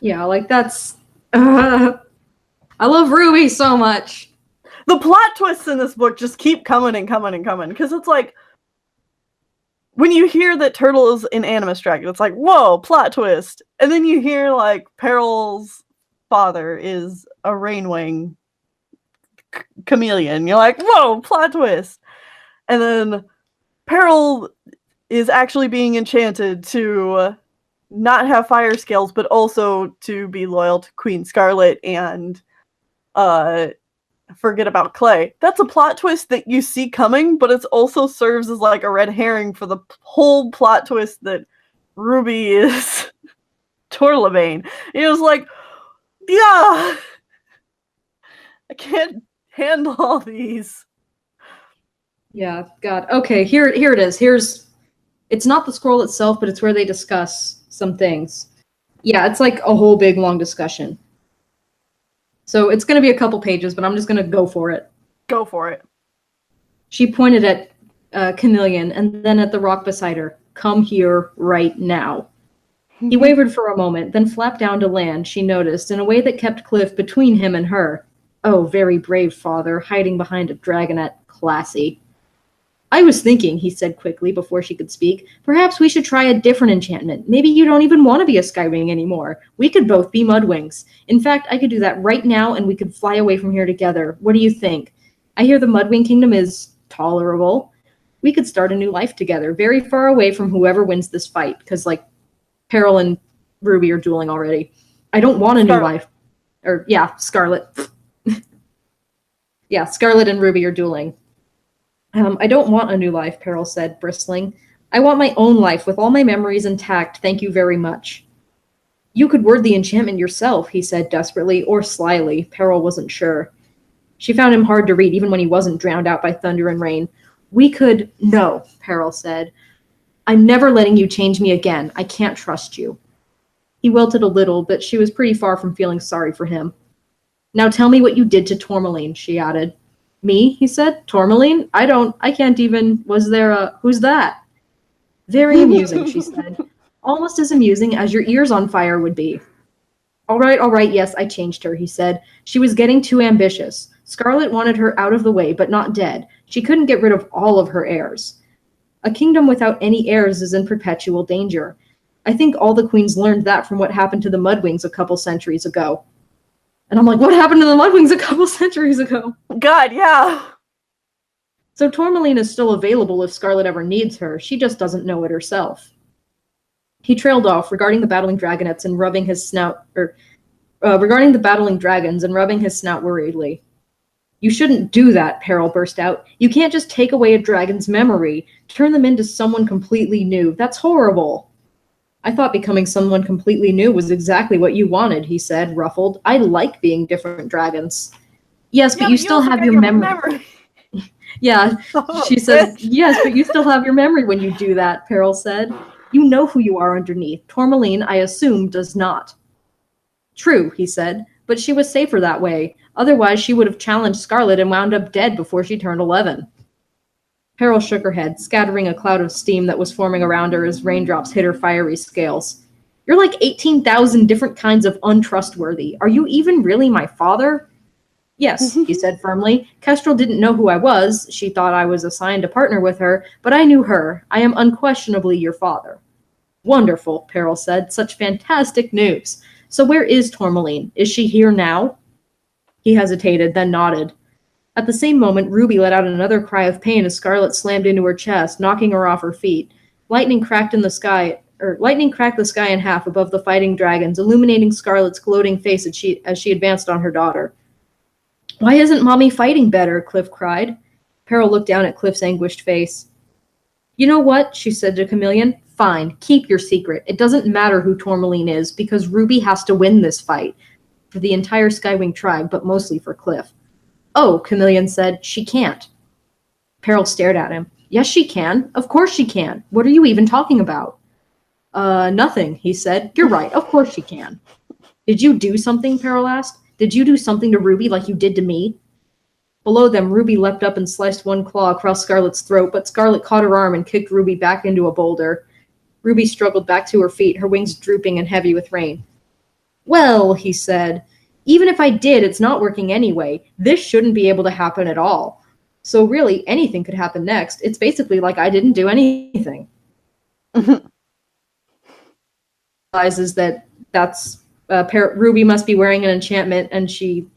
Yeah, like that's... I love Ruby so much. The plot twists in this book just keep coming and coming and coming, because it's like, when you hear that Turtle is an animus dragon, it's like, whoa, plot twist. And then you hear, like, Peril's father is a Rainwing chameleon. You're like, whoa, plot twist. And then Peril is actually being enchanted to not have fire scales, but also to be loyal to Queen Scarlet and forget about Clay. That's a plot twist that you see coming, but it also serves as like a red herring for the whole plot twist that Ruby is Torlebane. It was like, yeah, I can't handle all these. Yeah, God. Okay, here it is. It's not the scroll itself, but it's where they discuss some things. Yeah, it's like a whole big long discussion. So it's going to be a couple pages, but I'm just going to go for it. Go for it. She pointed at Canillion and then at the rock beside her. Come here right now. He wavered for a moment, then flapped down to land, she noticed, in a way that kept Cliff between him and her. Oh, very brave, father, hiding behind a dragonette. Classy. I was thinking, he said quickly before she could speak, perhaps we should try a different enchantment. Maybe you don't even want to be a Skywing anymore. We could both be Mudwings. In fact, I could do that right now and we could fly away from here together. What do you think? I hear the Mudwing Kingdom is tolerable. We could start a new life together, very far away from whoever wins this fight, because, like, Peril and Ruby are dueling already. I don't want a new life. Or, yeah, Scarlet. Yeah, Scarlet and Ruby are dueling. I don't want a new life, Peril said, bristling. I want my own life, with all my memories intact, thank you very much. You could word the enchantment yourself, he said desperately, or slyly. Peril wasn't sure. She found him hard to read, even when he wasn't drowned out by thunder and rain. We could... No, Peril said. I'm never letting you change me again. I can't trust you. He wilted a little, but she was pretty far from feeling sorry for him. Now tell me what you did to Tourmaline, she added. Me, he said. Tourmaline? I can't even... Was there a... Who's that? Very amusing, she said. Almost as amusing as your ears on fire would be. All right, yes, I changed her, he said. She was getting too ambitious. Scarlet wanted her out of the way, but not dead. She couldn't get rid of all of her heirs. A kingdom without any heirs is in perpetual danger. I think all the queens learned that from what happened to the Mudwings a couple centuries ago. And I'm like, what happened to the Mudwings a couple centuries ago? God, yeah. So Tourmaline is still available if Scarlet ever needs her. She just doesn't know it herself. He trailed off, regarding the battling dragonettes and rubbing his snout, regarding the battling dragons and rubbing his snout worriedly. You shouldn't do that, Peril burst out. You can't just take away a dragon's memory, turn them into someone completely new. That's horrible. I thought becoming someone completely new was exactly what you wanted, he said, ruffled. I like being different dragons. Yes, but you still have your memory. Yeah, she said, yes, but you still have your memory when you do that, Peril said. You know who you are underneath. Tourmaline, I assume, does not. True, he said, but she was safer that way. Otherwise, she would have challenged Scarlet and wound up dead before she turned 11. Peril shook her head, scattering a cloud of steam that was forming around her as raindrops hit her fiery scales. You're like 18,000 different kinds of untrustworthy. Are you even really my father? Yes, he said firmly. Kestrel didn't know who I was. She thought I was assigned to partner with her, but I knew her. I am unquestionably your father. Wonderful, Peril said. Such fantastic news. So where is Tourmaline? Is she here now? He hesitated, then nodded. At the same moment, Ruby let out another cry of pain as Scarlet slammed into her chest, knocking her off her feet. Lightning cracked the sky in half above the fighting dragons, illuminating Scarlet's gloating face as she advanced on her daughter. Why isn't Mommy fighting better? Cliff cried. Peril looked down at Cliff's anguished face. You know what? She said to Chameleon. Fine, keep your secret. It doesn't matter who Tourmaline is, because Ruby has to win this fight. For the entire Skywing tribe, but mostly for Cliff. Oh, Chameleon said, she can't. Peril stared at him. Yes, she can. Of course she can. What are you even talking about? Nothing, he said. You're right. Of course she can. Did you do something? Peril asked. Did you do something to Ruby like you did to me? Below them, Ruby leapt up and sliced one claw across Scarlet's throat, but Scarlet caught her arm and kicked Ruby back into a boulder. Ruby struggled back to her feet, her wings drooping and heavy with rain. Well, he said, even if I did, it's not working anyway. This shouldn't be able to happen at all. So really, anything could happen next. It's basically like I didn't do anything. Realizes that's Ruby must be wearing an enchantment, and she...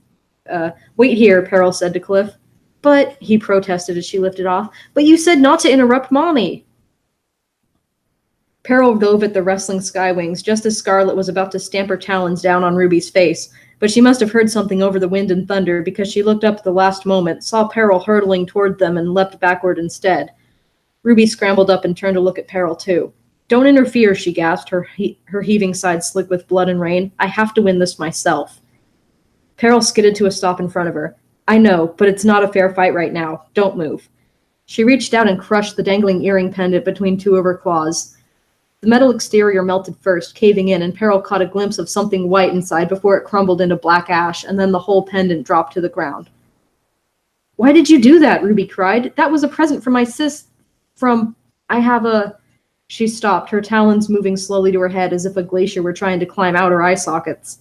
wait here, Peril said to Cliff. But, he protested as she lifted off, but you said not to interrupt Mommy. Peril dove at the wrestling skywings just as Scarlet was about to stamp her talons down on Ruby's face, but she must have heard something over the wind and thunder because she looked up at the last moment, saw Peril hurtling toward them, and leapt backward instead. Ruby scrambled up and turned to look at Peril, too. "Don't interfere," she gasped, her heaving sides slick with blood and rain. "I have to win this myself." Peril skidded to a stop in front of her. "I know, but it's not a fair fight right now. Don't move." She reached out and crushed the dangling earring pendant between two of her claws. The metal exterior melted first, caving in, and Peril caught a glimpse of something white inside before it crumbled into black ash, and then the whole pendant dropped to the ground. "Why did you do that?" Ruby cried. "That was a present from my I have a..." She stopped, her talons moving slowly to her head as if a glacier were trying to climb out her eye sockets.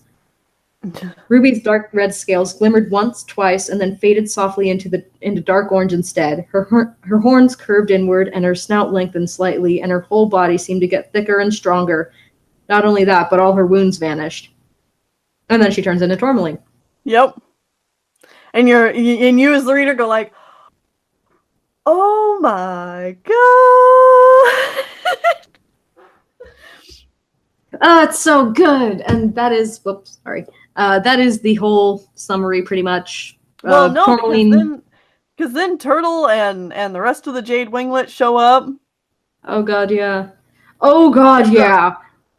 Ruby's dark red scales glimmered once, twice, and then faded softly into dark orange instead. Her horns curved inward, and her snout lengthened slightly, and her whole body seemed to get thicker and stronger. Not only that, but all her wounds vanished. And then she turns into Tourmaline. Yep. And you as the reader go like, "Oh my god!" It's so good! And that is... Whoops, sorry. That is the whole summary, pretty much. Well, no, Tourmaline... because then Turtle and the rest of the Jade Winglet show up. Oh god, yeah. Oh god, yeah!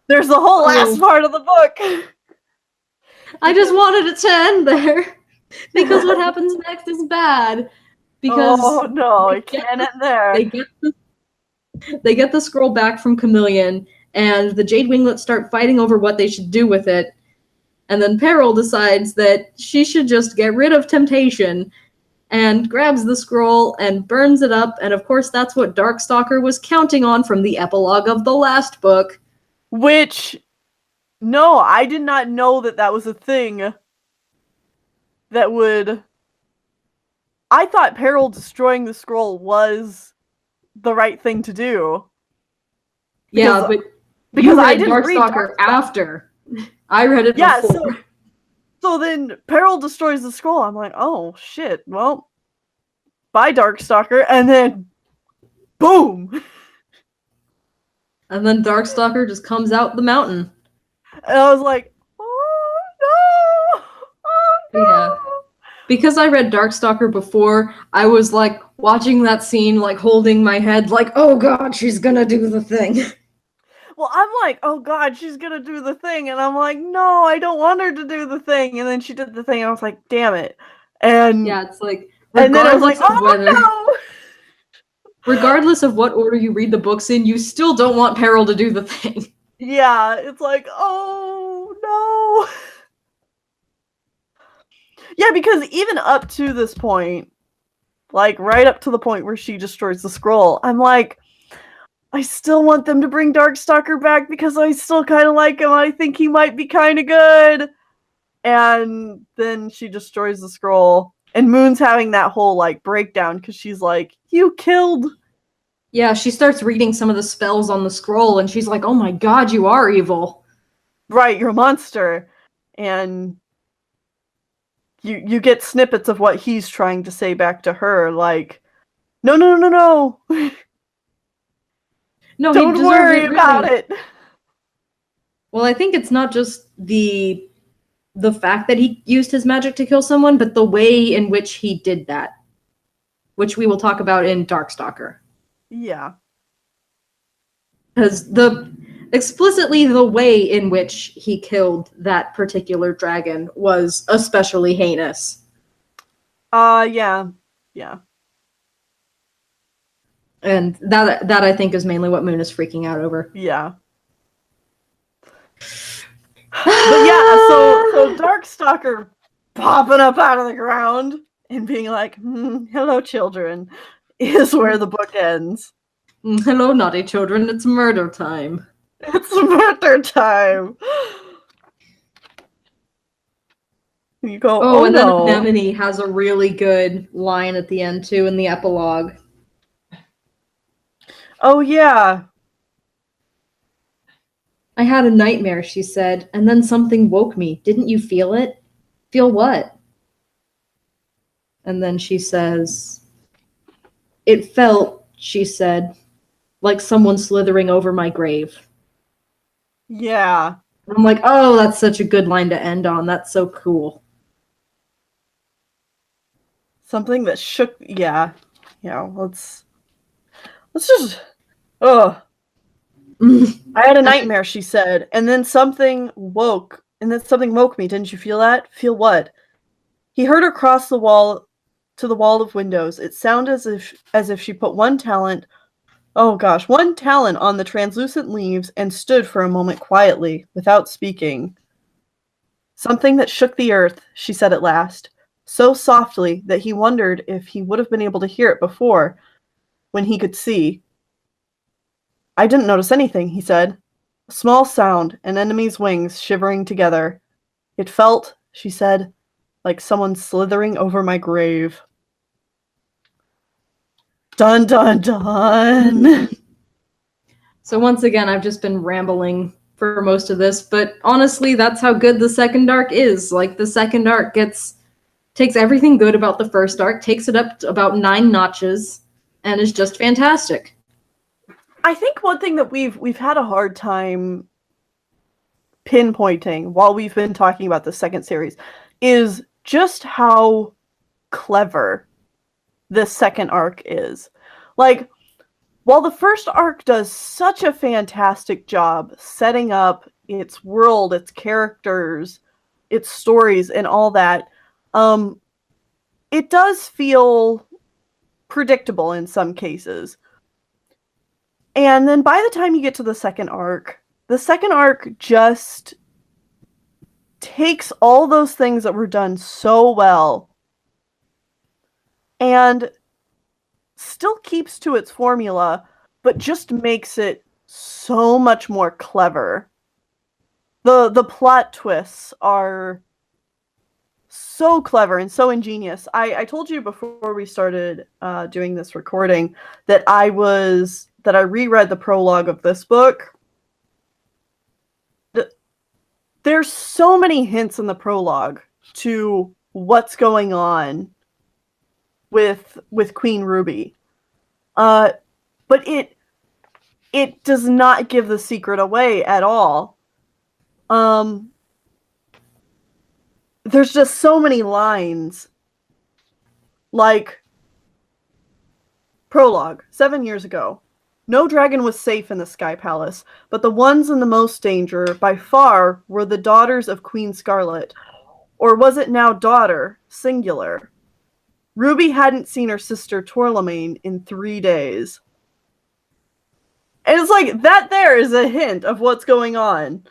There's the whole last part of the book! I just wanted it to end there! Because what happens next is bad. Because oh no, it can't end there. They get the scroll back from Chameleon, and the Jade Winglets start fighting over what they should do with it. And then Peril decides that she should just get rid of temptation, and grabs the scroll and burns it up, and of course that's what Darkstalker was counting on from the epilogue of the last book. Which, no, I did not know that was a thing that would... I thought Peril destroying the scroll was the right thing to do. Because I didn't read Darkstalker after. I read it before. So then Peril destroys the scroll. I'm like, oh shit, well, bye Darkstalker, and then boom! And then Darkstalker just comes out the mountain. And I was like, oh no! Oh no! Yeah. Because I read Darkstalker before, I was like watching that scene, like holding my head, like, oh god, she's gonna do the thing. Well, I'm like, oh god, she's gonna do the thing, and I'm like, no, I don't want her to do the thing, and then she did the thing, and I was like, damn it. And yeah, it's like, and then I was like, oh no! Regardless of what order you read the books in, you still don't want Peril to do the thing. Yeah, it's like, oh no! Yeah, because even up to this point, like right up to the point where she destroys the scroll, I'm like, I still want them to bring Darkstalker back because I still kind of like him. I think he might be kind of good. And then she destroys the scroll. And Moon's having that whole like breakdown because she's like, you killed. Yeah, she starts reading some of the spells on the scroll and she's like, oh my god, you are evil. Right, you're a monster. And you get snippets of what he's trying to say back to her, like, no. No, don't worry about it. Well, I think it's not just the fact that he used his magic to kill someone, but the way in which he did that, which we will talk about in Darkstalker. Yeah. Because explicitly the way in which he killed that particular dragon was especially heinous. Yeah. And that I think is mainly what Moon is freaking out over. Yeah. But yeah, so Darkstalker popping up out of the ground and being like, hello children, is where the book ends. Hello naughty children, it's murder time. It's murder time! You go, oh and no. then Anemone has a really good line at the end too in the epilogue. Oh, yeah. I had a nightmare, she said, and then something woke me. Didn't you feel it? Feel what? And then she says, it felt, she said, like someone slithering over my grave. Yeah. I'm like, oh, that's such a good line to end on. That's so cool. Something that shook. Yeah. Let's just. Ugh. I had a nightmare, she said, and then something woke. And then something woke me. Didn't you feel that? Feel what? He heard her cross the wall to the wall of windows. It sounded as if she put one talent on the translucent leaves and stood for a moment quietly, without speaking. Something that shook the earth, she said at last, so softly that he wondered if he would have been able to hear it before, when he could see. I didn't notice anything, he said. A small sound, an enemy's wings shivering together. It felt, she said, like someone slithering over my grave. Dun dun dun! So once again, I've just been rambling for most of this, but honestly, that's how good the second arc is. Like, the second arc takes everything good about the first arc, takes it up to about 9 notches, and is just fantastic. I think one thing that we've had a hard time pinpointing while we've been talking about the second series is just how clever this second arc is. Like, while the first arc does such a fantastic job setting up its world, its characters, its stories, and all that, it does feel predictable in some cases. And then by the time you get to the second arc just takes all those things that were done so well and still keeps to its formula, but just makes it so much more clever. The plot twists are so clever and so ingenious. I told you before we started doing this recording that I reread the prologue of this book. There's so many hints in the prologue to what's going on with Queen Ruby. But it does not give the secret away at all. There's just so many lines. Like, prologue, 7 years ago. No dragon was safe in the Sky Palace, but the ones in the most danger, by far, were the daughters of Queen Scarlet. Or was it now daughter, singular? Ruby hadn't seen her sister Torlamain in 3 days. And it's like, that there is a hint of what's going on.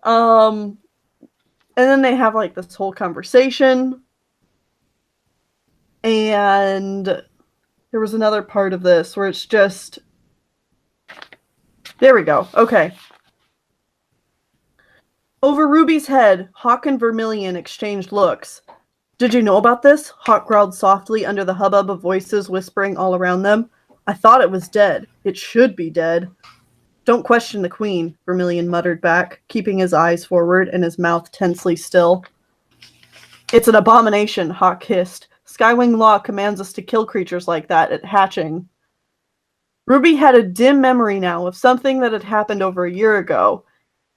And then they have, like, this whole conversation. And there was another part of this where it's just... There we go. Okay. Over Ruby's head, Hawk and Vermilion exchanged looks. Did you know about this? Hawk growled softly under the hubbub of voices whispering all around them. I thought it was dead. It should be dead. Don't question the queen, Vermilion muttered back, keeping his eyes forward and his mouth tensely still. It's an abomination, Hawk hissed. Skywing law commands us to kill creatures like that at hatching. Ruby had a dim memory now of something that had happened over a year ago.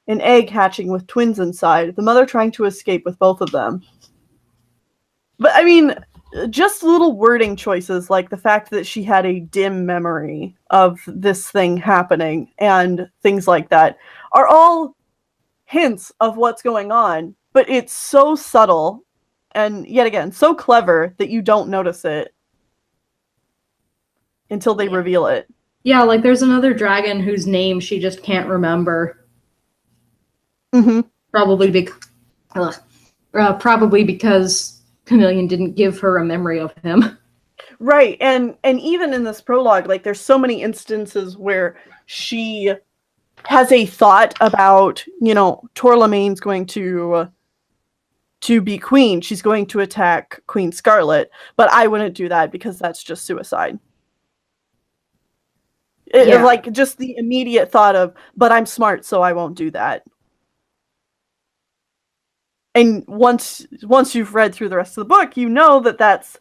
An egg hatching with twins inside, the mother trying to escape with both of them. But, I mean, just little wording choices like the fact that she had a dim memory of this thing happening and things like that are all hints of what's going on, but it's so subtle and, yet again, so clever that you don't notice it until they reveal it. Yeah, like there's another dragon whose name she just can't remember. Mm-hmm. Probably because Chameleon didn't give her a memory of him. Right, and even in this prologue, like there's so many instances where she has a thought about, Torlamain's going to be queen. She's going to attack Queen Scarlet, but I wouldn't do that because that's just suicide. Like just the immediate thought of, but I'm smart, so I won't do that. And once you've read through the rest of the book, you know that that's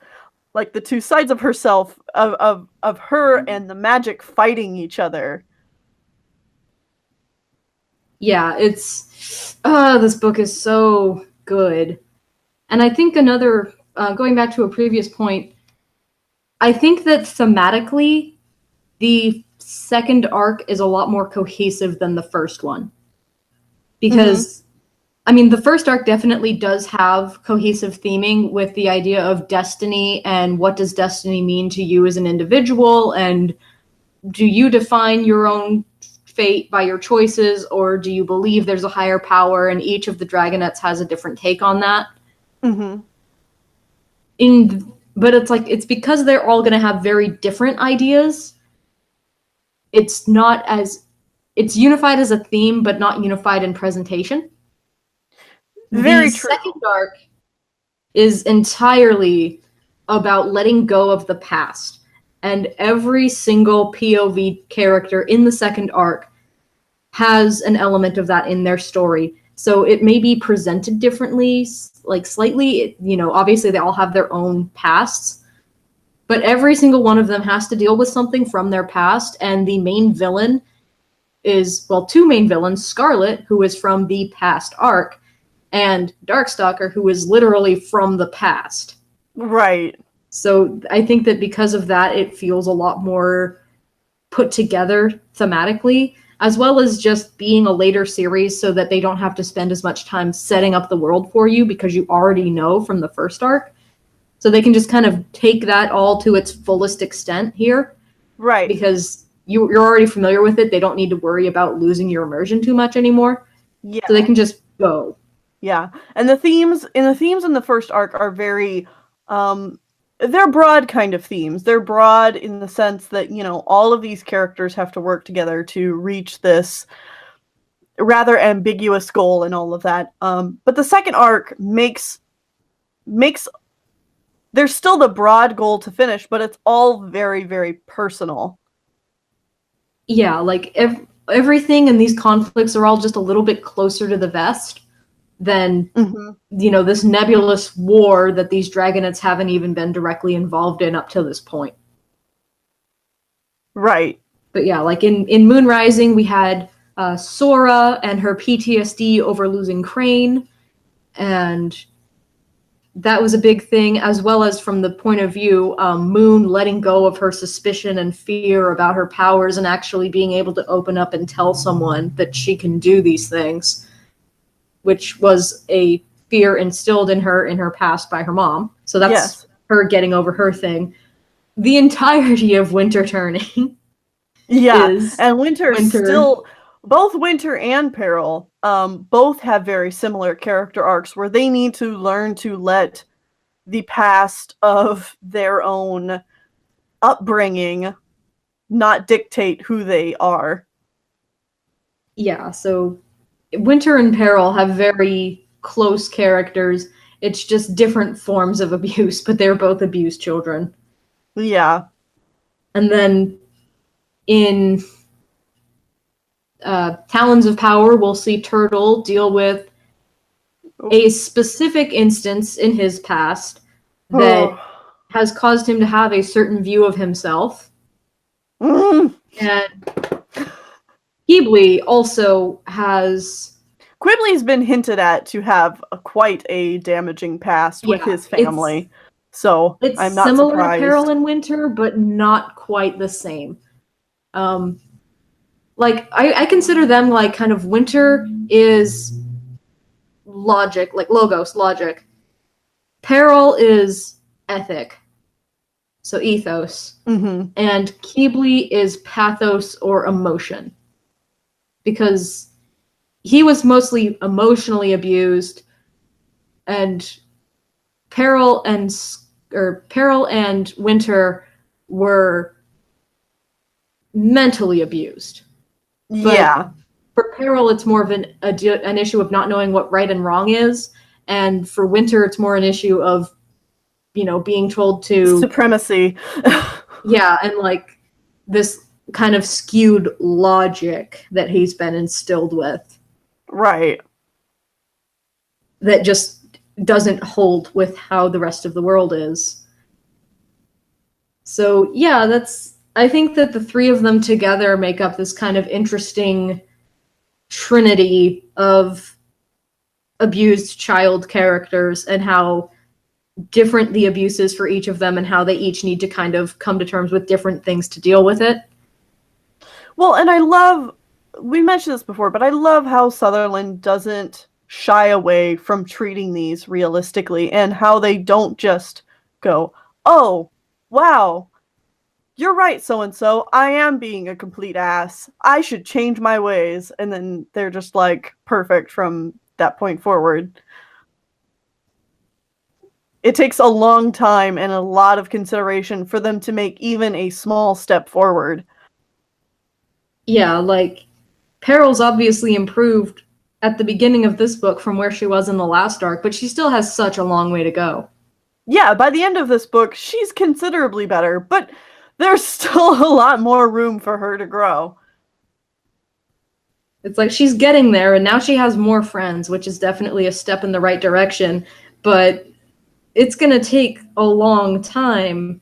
like the two sides of herself, of her and the magic fighting each other. Yeah, this book is so good. And I think another, going back to a previous point, I think that thematically, the second arc is a lot more cohesive than the first one. Because, I mean, the first arc definitely does have cohesive theming with the idea of destiny and what does destiny mean to you as an individual, and do you define your own fate by your choices, or do you believe there's a higher power, and each of the dragonets has a different take on that. But it's because they're all going to have very different ideas. It's unified as a theme, but not unified in presentation. Very the true. Second arc is entirely about letting go of the past. And every single POV character in the second arc has an element of that in their story. So it may be presented differently, like slightly, obviously they all have their own pasts, but every single one of them has to deal with something from their past, and the main villain is, well, two main villains, Scarlet, who is from the past arc, and Darkstalker, who is literally from the past. Right. So I think that because of that, it feels a lot more put together thematically, as well as just being a later series so that they don't have to spend as much time setting up the world for you because you already know from the first arc. So they can just kind of take that all to its fullest extent here. Right. Because you're already familiar with it. They don't need to worry about losing your immersion too much anymore. Yeah. So they can just go. Yeah. And the themes in the first arc are very they're broad kind of themes. They're broad in the sense that, all of these characters have to work together to reach this rather ambiguous goal and all of that. But the second arc makes there's still the broad goal to finish, but it's all very, very personal. Yeah, like everything in these conflicts are all just a little bit closer to the vest than this nebulous war that these dragonets haven't even been directly involved in up to this point. Right. But yeah, like in Moon Rising, we had Sora and her PTSD over losing Crane, and that was a big thing, as well as from the point of view, Moon letting go of her suspicion and fear about her powers and actually being able to open up and tell someone that she can do these things, which was a fear instilled in her past by her mom. So that's her getting over her thing. The entirety of Winter Turning. Yeah, and Winter still, both Winter and Peril, both have very similar character arcs where they need to learn to let the past of their own upbringing not dictate who they are. Yeah, so Winter and Peril have very close characters. It's just different forms of abuse, but they're both abused children. Yeah. And then in Talons of Power, we'll see Turtle deal with a specific instance in his past that has caused him to have a certain view of himself. And Ghibli also has... Quibley's been hinted at to have quite a damaging past with his family. So I'm not similar surprised. to Peril and Winter, but not quite the same. I consider them like kind of Winter is logic, like logos, logic. Peril is ethic, so ethos. And Ghibli is pathos or emotion. Because he was mostly emotionally abused, and Peril and Winter were mentally abused. But for Peril, it's more of an issue of not knowing what right and wrong is, and for Winter, it's more an issue of, being told to supremacy. And like this kind of skewed logic that he's been instilled with. Right. That just doesn't hold with how the rest of the world is. So yeah, I think that the three of them together make up this kind of interesting trinity of abused child characters, and how different the abuse is for each of them, and how they each need to kind of come to terms with different things to deal with it. Well, and we mentioned this before, but I love how Sutherland doesn't shy away from treating these realistically, and how they don't just go, oh, wow, you're right, so-and-so, I am being a complete ass. I should change my ways. And then they're just like perfect from that point forward. It takes a long time and a lot of consideration for them to make even a small step forward. Yeah, like, Peril's obviously improved at the beginning of this book from where she was in the last arc, but she still has such a long way to go. Yeah, by the end of this book, she's considerably better, but there's still a lot more room for her to grow. It's like she's getting there, and now she has more friends, which is definitely a step in the right direction, but it's gonna take a long time.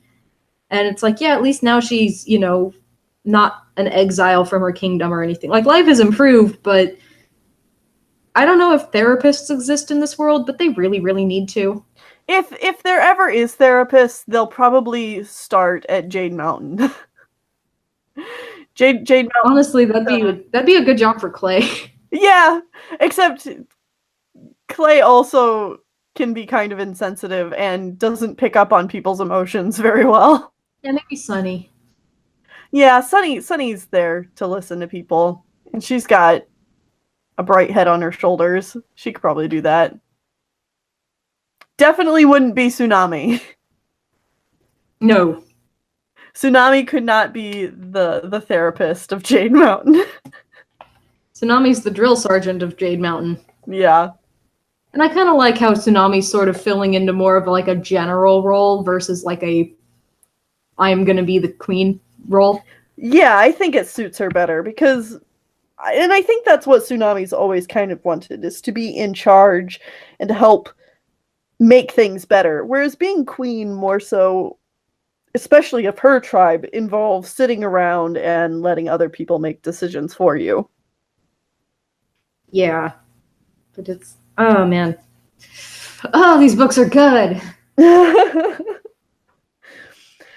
And it's like, yeah, at least now she's, not an exile from her kingdom or anything. Like, life has improved, but I don't know if therapists exist in this world, but they really, really need to. If there ever is therapists, they'll probably start at Jade Mountain. Jade Mountain. Honestly, that'd be a good job for Clay. Yeah, except Clay also can be kind of insensitive and doesn't pick up on people's emotions very well. Yeah, maybe Sunny. Yeah, Sunny's there to listen to people, and she's got a bright head on her shoulders. She could probably do that. Definitely wouldn't be Tsunami. No. Tsunami could not be the therapist of Jade Mountain. Tsunami's the drill sergeant of Jade Mountain. Yeah. And I kind of like how Tsunami's sort of filling into more of like a general role versus like a I'm gonna be the queen role. Yeah, I think it suits her better because, and I think that's what Tsunami's always kind of wanted, is to be in charge and to help make things better. Whereas being queen more so, especially of her tribe, involves sitting around and letting other people make decisions for you. Yeah. But it's, oh man. Oh, these books are good.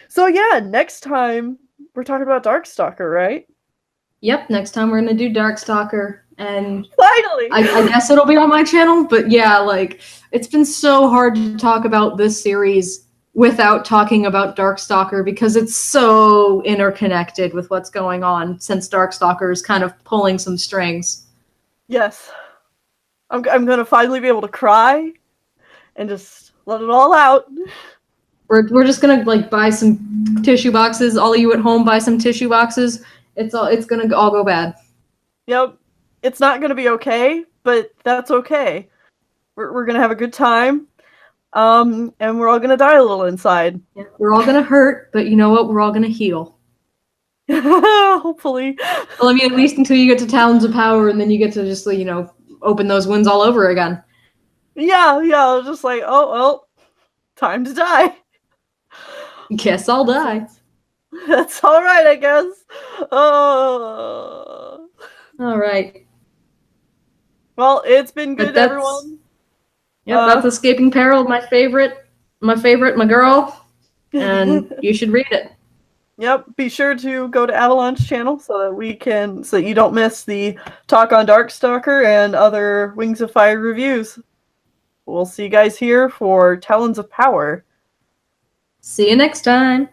So yeah, next time we're talking about Darkstalker, right? Yep, next time we're gonna do Darkstalker, and finally, I guess it'll be on my channel. But yeah, like, it's been so hard to talk about this series without talking about Darkstalker because it's so interconnected with what's going on, since Darkstalker is kind of pulling some strings. Yes, I'm gonna finally be able to cry and just let it all out. We're just gonna like buy some tissue boxes. All of you at home, buy some tissue boxes. It's gonna all go bad. Yep, it's not gonna be okay, but that's okay. We're gonna have a good time, and we're all gonna die a little inside. Yeah, we're all gonna hurt, but you know what? We're all gonna heal. Hopefully. Well, I mean, at least until you get to Talons of Power, and then you get to just open those wounds all over again. Yeah, just like, oh well, time to die. Guess I'll die. That's all right, I guess. Oh. All right. Well, it's been good, everyone. Yep, that's Escaping Peril, my favorite, my girl, and you should read it. Yep, be sure to go to Avalon's channel so that you don't miss the talk on Darkstalker and other Wings of Fire reviews. We'll see you guys here for Talons of Power. See you next time.